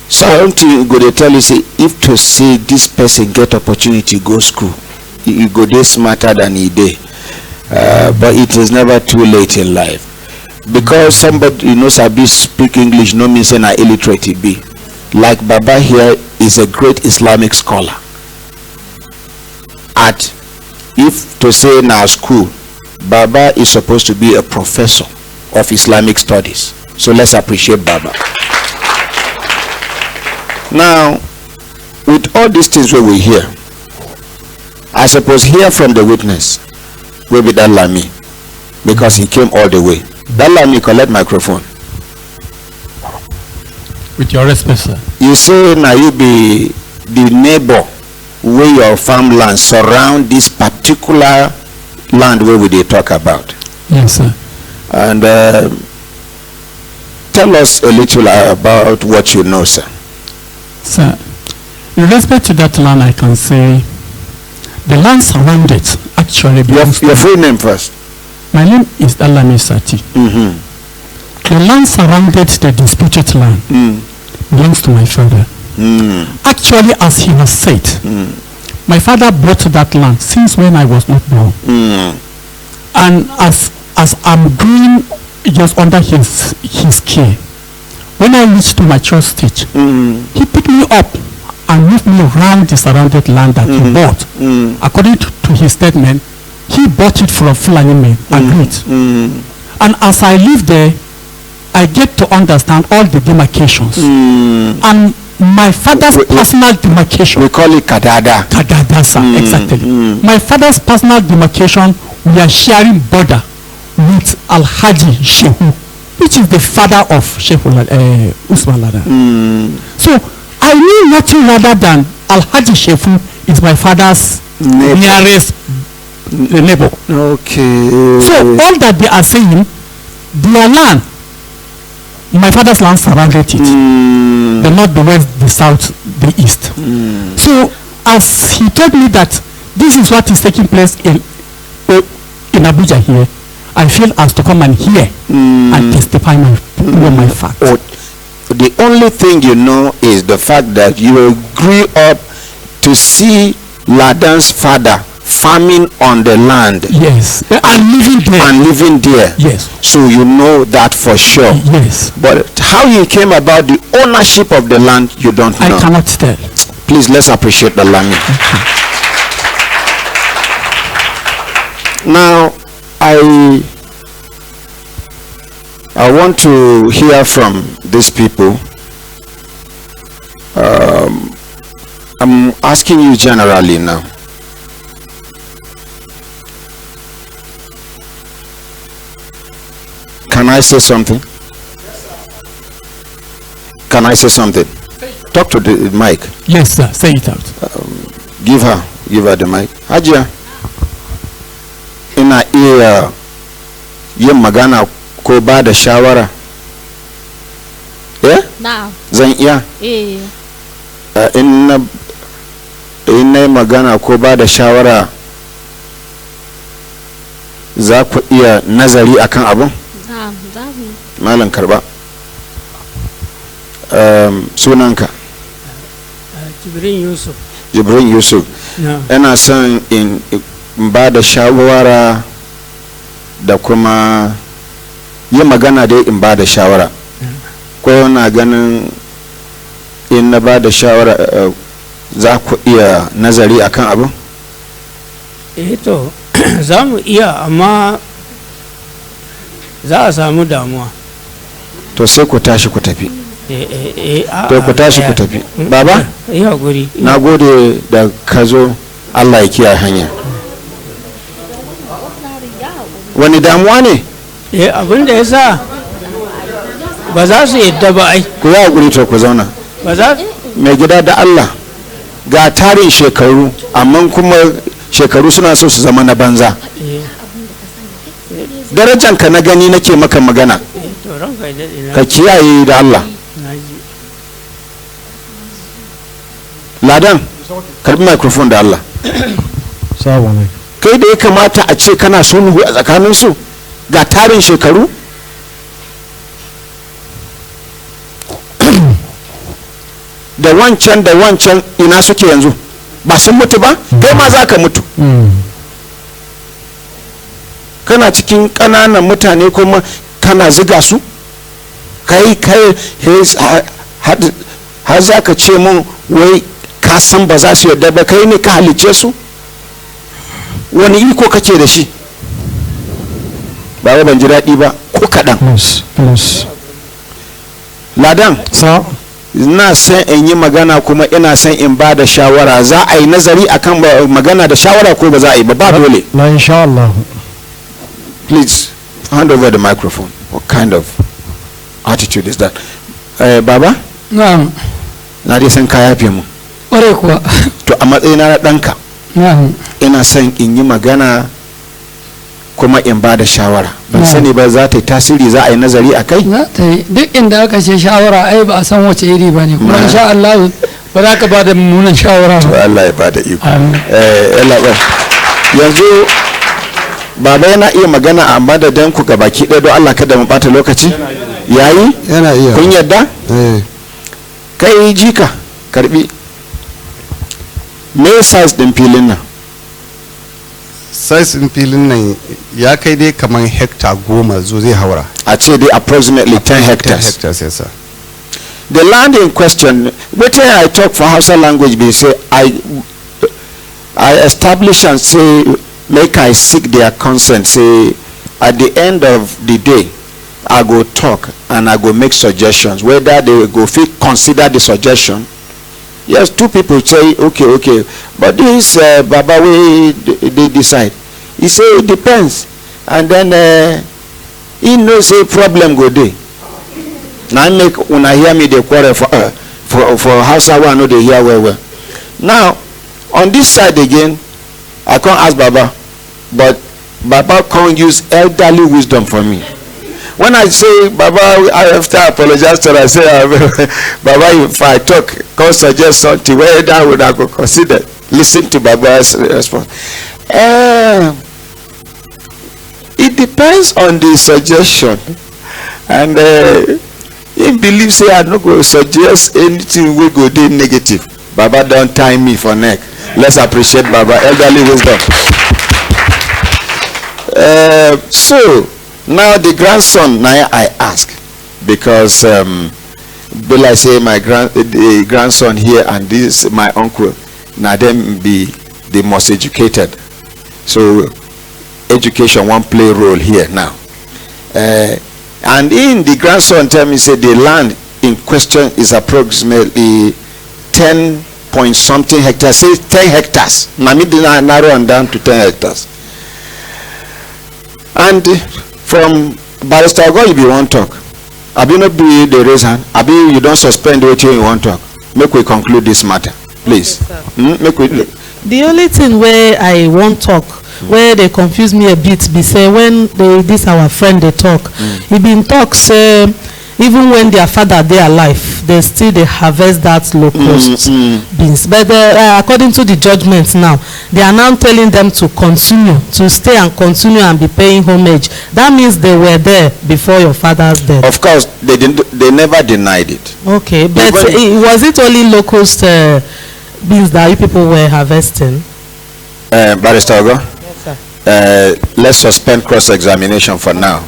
Something go they tell you, say, if to say this person get opportunity go school, you go there smarter than he did. But it is never too late in life. Because somebody sabi speak English no means na illiterate he be. Like Baba here is a great Islamic scholar. If to say now school, Baba is supposed to be a professor of Islamic studies. So let's appreciate Baba. Now, with all these things where we hear, I suppose hear from the witness will be that Lami, because he came all the way. That Lami, collect microphone. With your respect, sir. You say now you be the neighbor where your farmland surround this particular land where we dey talk about. Yes, sir. And tell us a little about what you know, sir. Sir, in respect to that land, I can say the land surrounded actually belongs Your to full name first. my name is Alami Sati. The land surrounded the disputed land belongs to my father. Actually, as he has said, my father bought that land since when I was not born. And as I'm growing just under his care, when I reached to mature stage, he picked me up and moved me around the surrounded land that he bought. According to his statement, he bought it from Fulani men, agreed. And as I live there, I get to understand all the demarcations. And my father's personal demarcation. We call it Kadada. Kadada, sir, exactly. My father's personal demarcation, we are sharing border with Alhaji Shehu, which is the father of Sheikh Usman Ladan. So I knew nothing rather than Alhaji Shehu is my father's nearest neighbor. Okay. So all that they are saying, their land, my father's land surrounded it. The north, the west, the south, the east. So as he told me that this is what is taking place in Abuja here, I feel as to come and hear and testify my fact. The only thing you know is the fact that you grew up to see Ladan's father farming on the land. Yes, and living there. Yes. So you know that for sure. Yes. But how you came about the ownership of the land, you don't know. I cannot tell. Please, let's appreciate the land. Now, I want to hear from these people. I'm asking you generally now. Can I say something? Can I say something? Talk to the mic. Yes, sir. Say it out. Give her the mic. Hajiya, ina iya yin magana ko ba da shawara? Na'am. Zan iya? In na magana ko ba da shawara, za ku iya nazari akan abun? Na'am, za mu. Malam karba. Sunanka? Jibrin Yusuf. Jibrin Yusuf. Ina son in ba da shawara da kuma yi magana dai in ba da shawara. Ko na ganin in na ba da shawara za ku iya nazari akan abin? To za mu iya, amma za a samu damuwa. To sai ku tashi ku tafi. To ku tashi ku tafi. Baba? Na gode da ka zo. Allah ya kiyaye hanya. Wani damuwa ne? Abin da ya sa ba za su yadda ba ai. Ku yi hakuri to ku zauna. Ba za mai gida da Allah ga tarin shekaru, amma kuma shekaru suna so su zama na banza. Darajanka na gani nake maka magana. Ka kiyaye da Allah. Ladan, karbi microphone da Allah. Kai da ya kamata a ce kana sulhu a tsakaninsu ga tarin shekaru? Da wancan ina suke yanzu? Ba sun mutu ba? Kai ma za ka mutu. Kana cikin ƙananan mutane kuma kana ziga su? Kai har za ka ce mun wai ka san ba za su yarda ba, kai ne ka halice su? Wani iko kake da shi? Ba ban ji daɗi ba ko kaɗan. Ladan, ina son in yi magana kuma ina son in ba da shawara. Za a yi nazari akan magana da shawara ko ba za a yi ba? Ba dole. Na insha Allah. Please hand over the microphone. What kind of attitude is that? Baba, na'am na dai san ka yafe mu ƙwarai kuwa to a matsayina na ɗanka na'am ina son in yi magana kuma in ba da shawara ban sani ba za ta yi tasiri za a yi nazari a kai za ta yi duk inda aka ce shawara ai ba a san wace iri ba ne kuma insha Allah ba za ka ba da mummunan shawara ba Allah ya ba da iko yanzu baba yana iya magana a madadin ku baki ɗaya don Allah kada mu bata lokaci yayi yana iya kun yadda kai jika karbi me size din filin nan size din filin nan ya kai dai kamar hectare 10 zo zai haura a ce dai approximately 10 hectares 10 hectares yes sir. The land in question, wetin I talk for Hausa language be say I establish and say make I seek their consent, say at the end of the day I go talk and I go make suggestions whether they go fit consider the suggestion. Yes, two people say okay, but this Baba wey they decide, he say it depends, and then he know say problem go dey. Now make una hear me dey quarrel for Hausa wey I no dey hear well. Now on this side again I can't ask Baba, but Baba can't use elderly wisdom for me. When I say Baba, I have to apologize to her. I say Baba, if I talk, can't suggest something where that would I go consider. Listen to Baba's response. It depends on the suggestion, and he believes say I no go suggest anything we go dey negative. Baba don't tie me for neck. Let's appreciate Baba elderly wisdom. So now the grandson now I ask because Bill I say the grandson here and this my uncle now them be the most educated. So education won't play role here now. And in the grandson tell me say the land in question is approximately 10 point something hectares. Say 10 hectares. Now me narrow and down to 10 hectares. And from Barrister Ogo you be one talk. Abi not be the raise hand. Abi you don't suspend what you want talk. Make we conclude this matter, please. Make we. The only thing where I won't talk, where they confuse me a bit, be say when this our friend they talk, he been talk say even when their father they alive, they still they harvest that locust beans. But according to the judgment now, they are now telling them to continue, to stay and continue and be paying homage. That means they were there before your father's death. Of course, they didn't. They never denied it. Okay, but was it only locust beans that you people were harvesting? Barrister Ogo? Yes, sir. Let's suspend cross-examination for now.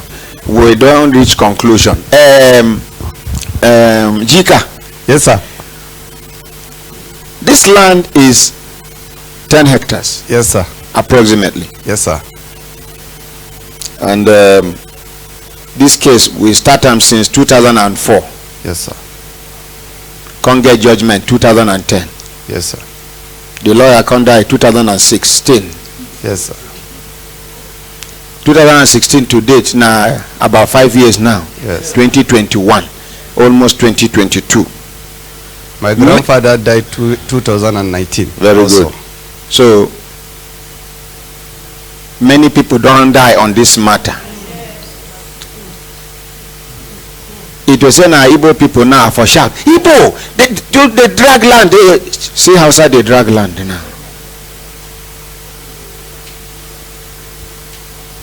We don't reach conclusion. Jika. Yes, sir. This land is 10 hectares. Yes, sir. Approximately. Yes, sir. And this case, we start them since 2004. Yes, sir. Can't get judgment 2010. Yes, sir. The lawyer can't die 2016. Yes, sir. 2016 to date now, about 5 years now. Yes. 2021, almost 2022. My grandfather died 2019. Very also. good. So many people don't die on this matter. It was saying Igbo people now for shout. Igbo, they drag land. See how sad they drag land now.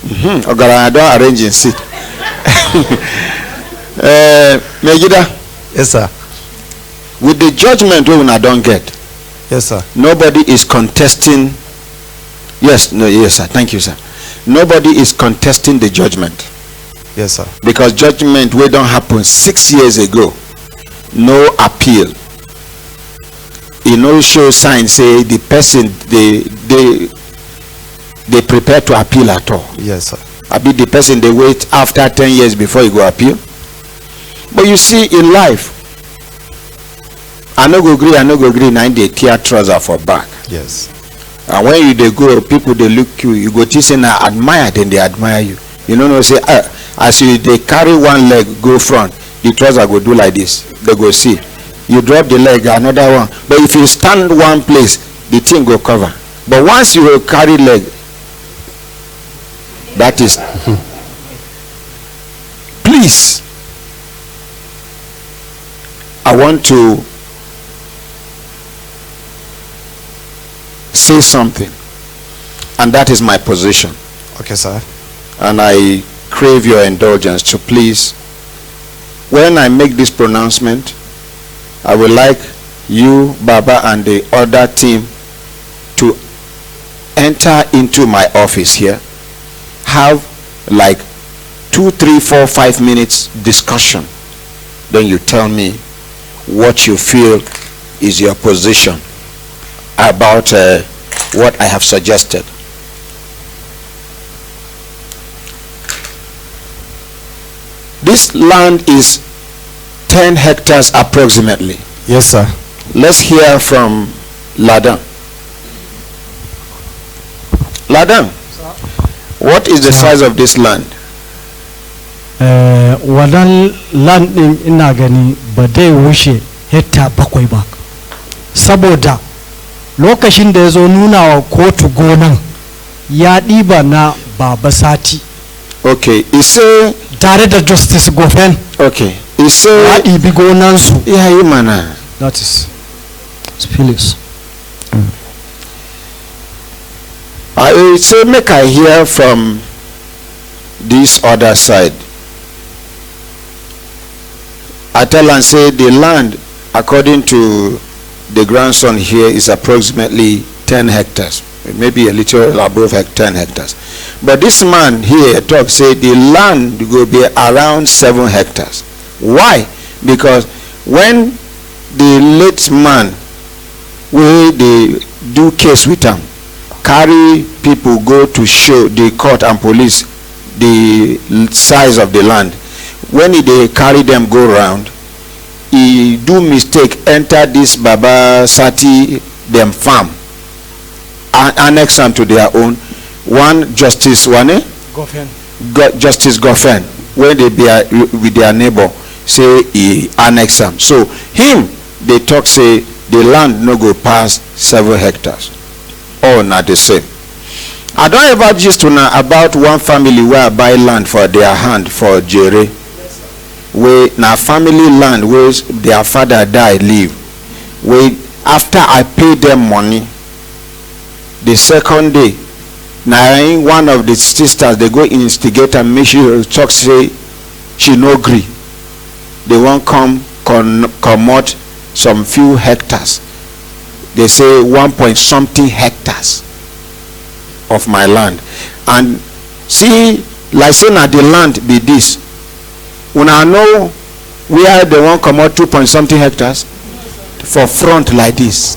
I don't arrange in seat. Megida. Yes, sir. With the judgment we don't get. Yes, sir. Nobody is contesting. Yes, no, yes, sir. Thank you, sir. Nobody is contesting the judgment. Yes, sir. Because judgment we don't happen 6 years ago. No appeal. You know, show sign say the person they prepare to appeal at all. Yes, sir. I be the person they wait after 10 years before you go appeal. But you see in life, I no go agree, now they tear trouser for back. Yes. And when you they go, people they look you go to say now admire, then they admire you. You know say as you they carry one leg go front, the trouser go do like this. They go see. you drop the leg, another one. But if you stand one place, the thing will cover. But once you will carry leg, that is. Please, I want to say something, and that is my position. Okay, sir. And I crave your indulgence to please, when I make this pronouncement, I would like you, Baba, and the other team to enter into my office here, have like 2, 3, 4, 5 minutes discussion. Then you tell me what you feel is your position about what I have suggested. This land is 10 hectares approximately. Yes, sir. Let's hear from Ladan. Ladan, what is the size of this land? Wadan land din ina gani ba dai wuce hekta 7 ba, saboda lokacin da ya zo nuna wa kotu gonan ya ɗiba na Baba Sati. Okay, ise tare da Justice Gofen. Okay, ise ya ɗibi gonansu. Ya yi mana. That is Phyllis. I say make I hear from this other side. I tell and say the land, according to the grandson here, is approximately 10 hectares, maybe a little above 10 hectares. But this man here talks, say the land will be around 7 hectares. Why? Because when the late man, where they do case with him, carry people go to show the court and police the size of the land, when they carry them go round, he do mistake enter this Baba Sati them farm and annex them to their own. One Justice Justice Gofen, when they be with their neighbor, say he annex them. So him they talk say the land no go past 7 hectares. All not the same. I don't ever just know about one family where I buy land for their hand for Jere. Where na family land where their father died live. Where after I pay them money, the second day, now one of the sisters they go instigate and make sure talk say she no agree. They won't come out some few hectares. They say 1 point something hectares of my land. And see, like saying that the land be this. When I know where they won't come out 2 point something hectares for front like this.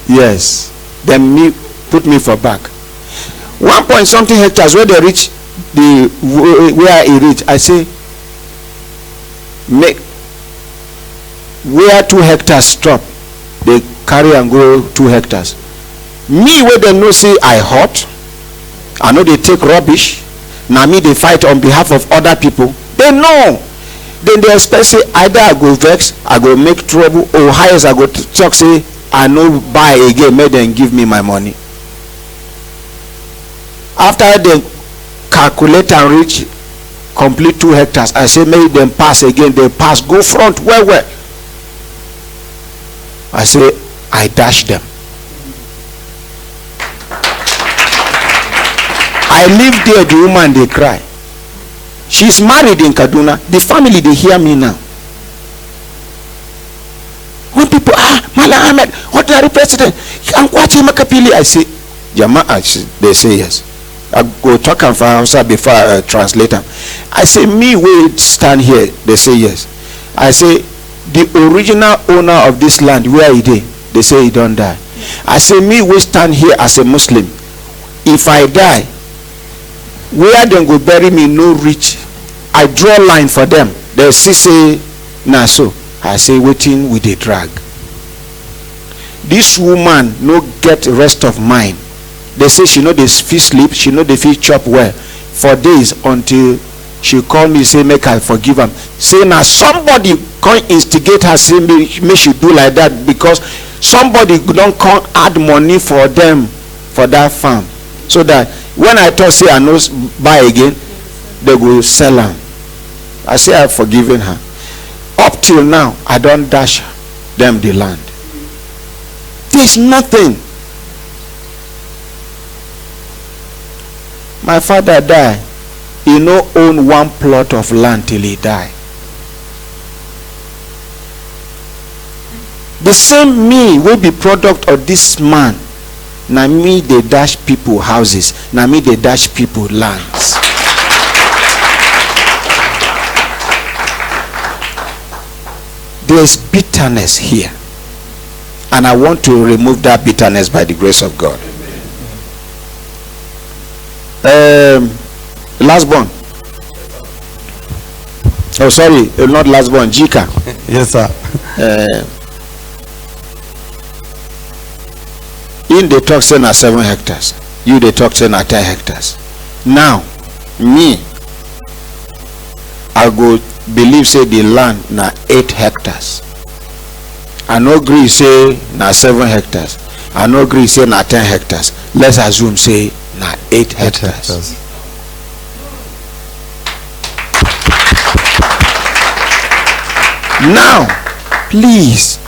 Yes. Then me put me for back. 1 point something hectares where they reach the where it reach. I say make where 2 hectares stop. They carry and go 2 hectares. Me where they know say I hot, I know they take rubbish. Now me they fight on behalf of other people. They know. Then they expect say either I go vex, I go make trouble, or highest I go talk say I no buy again, make them give me my money. After they calculate and reach complete 2 hectares, I say make them pass again. They pass, go front well. I say I dash them. I live there, the woman they cry. She's married in Kaduna. The family they hear me now. When people Malam Ahmed, ordinary president, I'm watching Makapili. I say, Jama'a, they say yes. I go talk and for Hausa before I translate them. I say me wait stand here. They say yes. I say the original owner of this land, where is he? They say he don't die. I say me we stand here as a Muslim. If I die, where them go bury me no reach. I draw line for them. They say nah so. I say waiting with a drag. This woman no get rest of mind. They say she know they feel sleep, she know they feel chop well for days until she call me say make I forgive am. Say na somebody come instigate her say make she do like that because somebody don come add money for them for that farm, so that when I talk say I no buy again, they go sell am. I say I forgiven her. Up till now I don dash them the land. There's nothing. My father die, he no own one plot of land till he die. The same me will be product of this man. Na me they dash people houses, na me they dash people lands. There is bitterness here, and I want to remove that bitterness by the grace of God. Last born. Oh, sorry, not last born. Jika. Yes, sir. In the talk say na 7 hectares. You the talk say na 10 hectares. Now, me, I go believe say the land na 8 hectares. I no agree say na 7 hectares. I no agree say na 10 hectares. Let's assume say na 8 hectares. Now, please,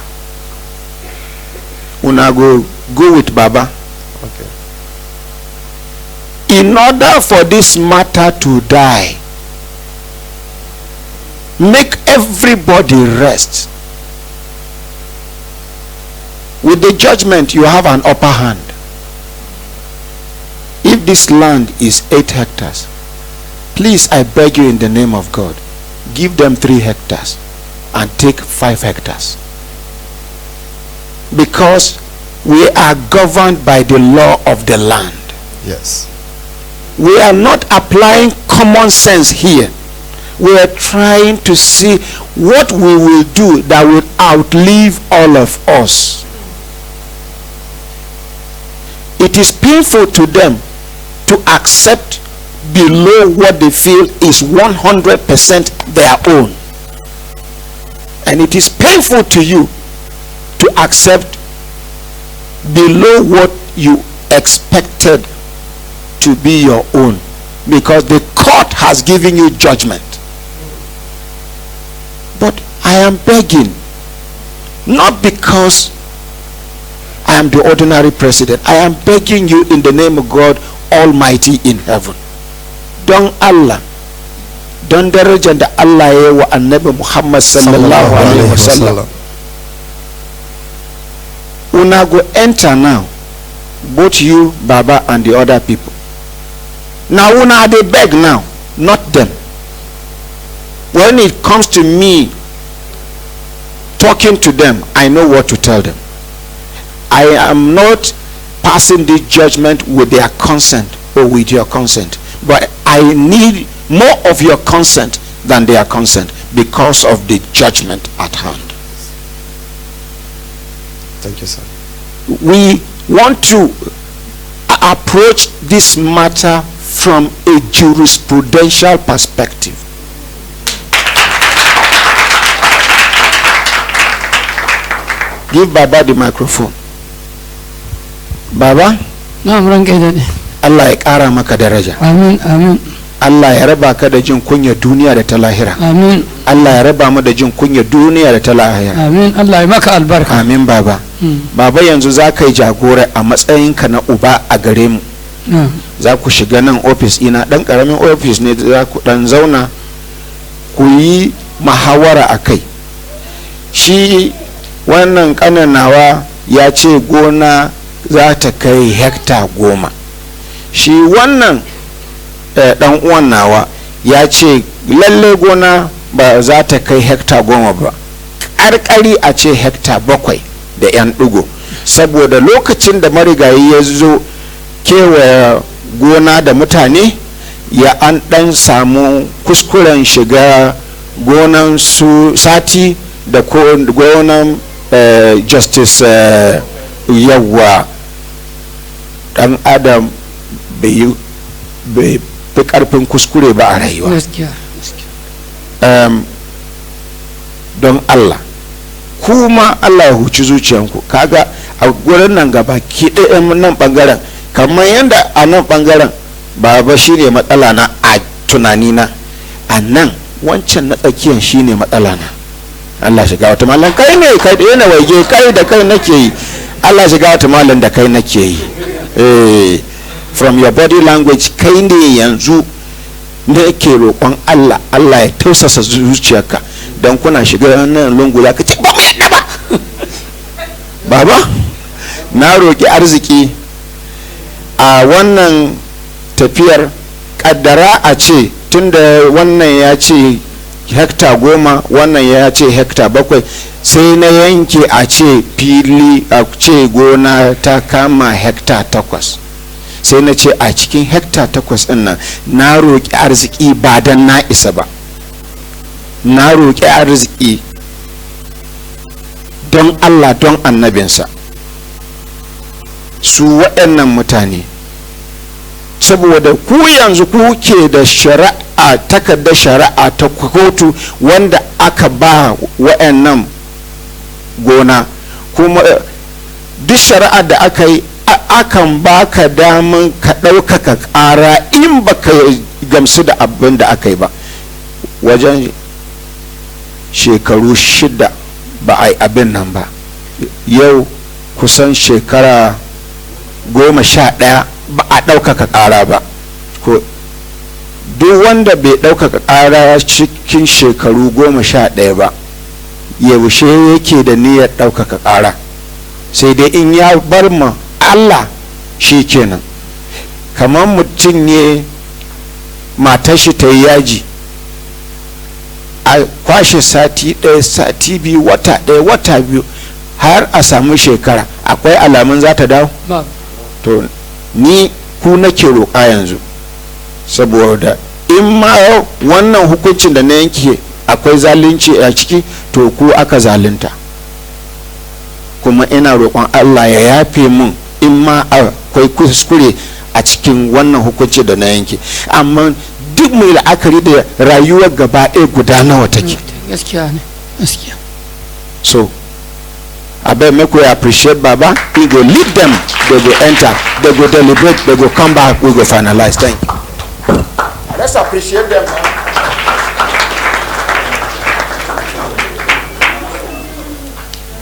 una go with Baba. Okay. In order for this matter to die, make everybody rest. With the judgment, you have an upper hand. If this land is 8 hectares, please, I beg you in the name of God, give them 3 hectares and take 5 hectares. Because we are governed by the law of the land. Yes. We are not applying common sense here. We are trying to see what we will do that will outlive all of us. It is painful to them to accept below what they feel is 100% their own. And it is painful to you to accept below what you expected to be your own, because the court has given you judgment. But I am begging, not because I am the ordinary president, I am begging you in the name of God Almighty in heaven. Don Allah, don darajar da Allah ya wa annabi Muhammad sallallahu alaihi wasallam. Una go enter now, both you, Baba, and the other people. Now una they beg now, not them. When it comes to me talking to them, I know what to tell them. I am not passing this judgment with their consent or with your consent, but I need more of your consent than their consent because of the judgment at hand. Thank you, sir. We want to approach this matter from a jurisprudential perspective. Give Baba the microphone. Baba? Na'am, ranka ya dade. Allah ya ƙara maka daraja. Amin, amin. Allah ya raba ka da jin kunya duniya da ta lahira. Amin. Allah ya raba mu da jin kunya duniya da ta lahira. Amin. Allah ya maka albarka. Amin, Baba. Baba, yanzu za ka yi jagora a matsayinka na uba a gare mu. Za ku shiga nan ofis ina, ɗan ƙaramin ofis ne, za ku ɗan zauna ku yi muhawara a kai. Shi wannan ƙananawa ya ce gona za ta kai hekta 10. Shi wannan dan uwan nawa ya ce lalle gona ba za ta kai hekta 10 ba, ƙarƙari a ce hekta 7 da 'yan ɗigo, saboda lokacin da marigayi ya zo kewaye gona da mutane ya an ɗan samu kuskuren shiga gonan su Sati da gonan Justice Yawwa. Dan adam bai fi karfin kuskure ba a rayuwa. don Allah kuma Allah ya huci zuciyanku. Kaga a gurin nan gaba ki ɗayan nan ɓangaren kamar yadda a nan ɓangaren baba shine matsala na a tunanina, a nan wancan na tsakiyan shine matsala na. Allah shiga wata malam kai ne kai da yana waje kai da kai nake yi. Allah shiga wata malam da kai nake yi. From your body language kai ne yanzu da yake roƙon Allah ya tausasa zuciyarka don kuna shiga nan lungu za ka ce ba mai ba. Baba na roƙi arziki a wannan tafiyar, kaddara a ce tunda wannan ya ce hekta 10 wannan ya ce hekta 7 sai na yanke a ce fili a ce gona ta kama hekta 8 sai na ce a cikin hekta 8 din nan na roƙi arziki ba dan na isa ba, na roƙi arziki don Allah don annabinsa. Su waɗannan mutane saboda ku yanzu kuke da shari'a, takardar shari'a ta kotu wanda aka ba waɗannan gona, kuma duk shari'a da aka yi akan baka daman ka ɗaukaka ƙara in baka gamsu da abin da aka yi ba. Wajen shekaru 6 ba a yi abin nan ba, yau kusan shekara 11 ba a ɗaukaka ƙara ba. Ko duk wanda bai ɗaukaka ƙara cikin shekaru 11 ba yaushe yake da niyyar ɗaukaka ƙara? Sai dai in ya bar ma Allah shi kenan. Kamar mutum ne matar shi ta yi yaji a kwashe sati 1 sati 2 wata 1 wata 2 har a samu shekara, akwai alamun za ta dawo? To ni ku nake roƙa yanzu, saboda in ma wannan hukuncin da na yanke akwai zalunci a ciki to ku aka zalunta, kuma ina roƙon Allah ya yafe mun in ma akwai kuskure a cikin wannan hukunci da na yanke. Amma duk mai la'akari da rayuwar gaba ɗaya guda nawa take. Gaskiya ne, gaskiya. So I beg make we appreciate Baba. We go lead them, they go enter, they go deliberate, they go come back, we go finalize. Thank you. Let's appreciate them.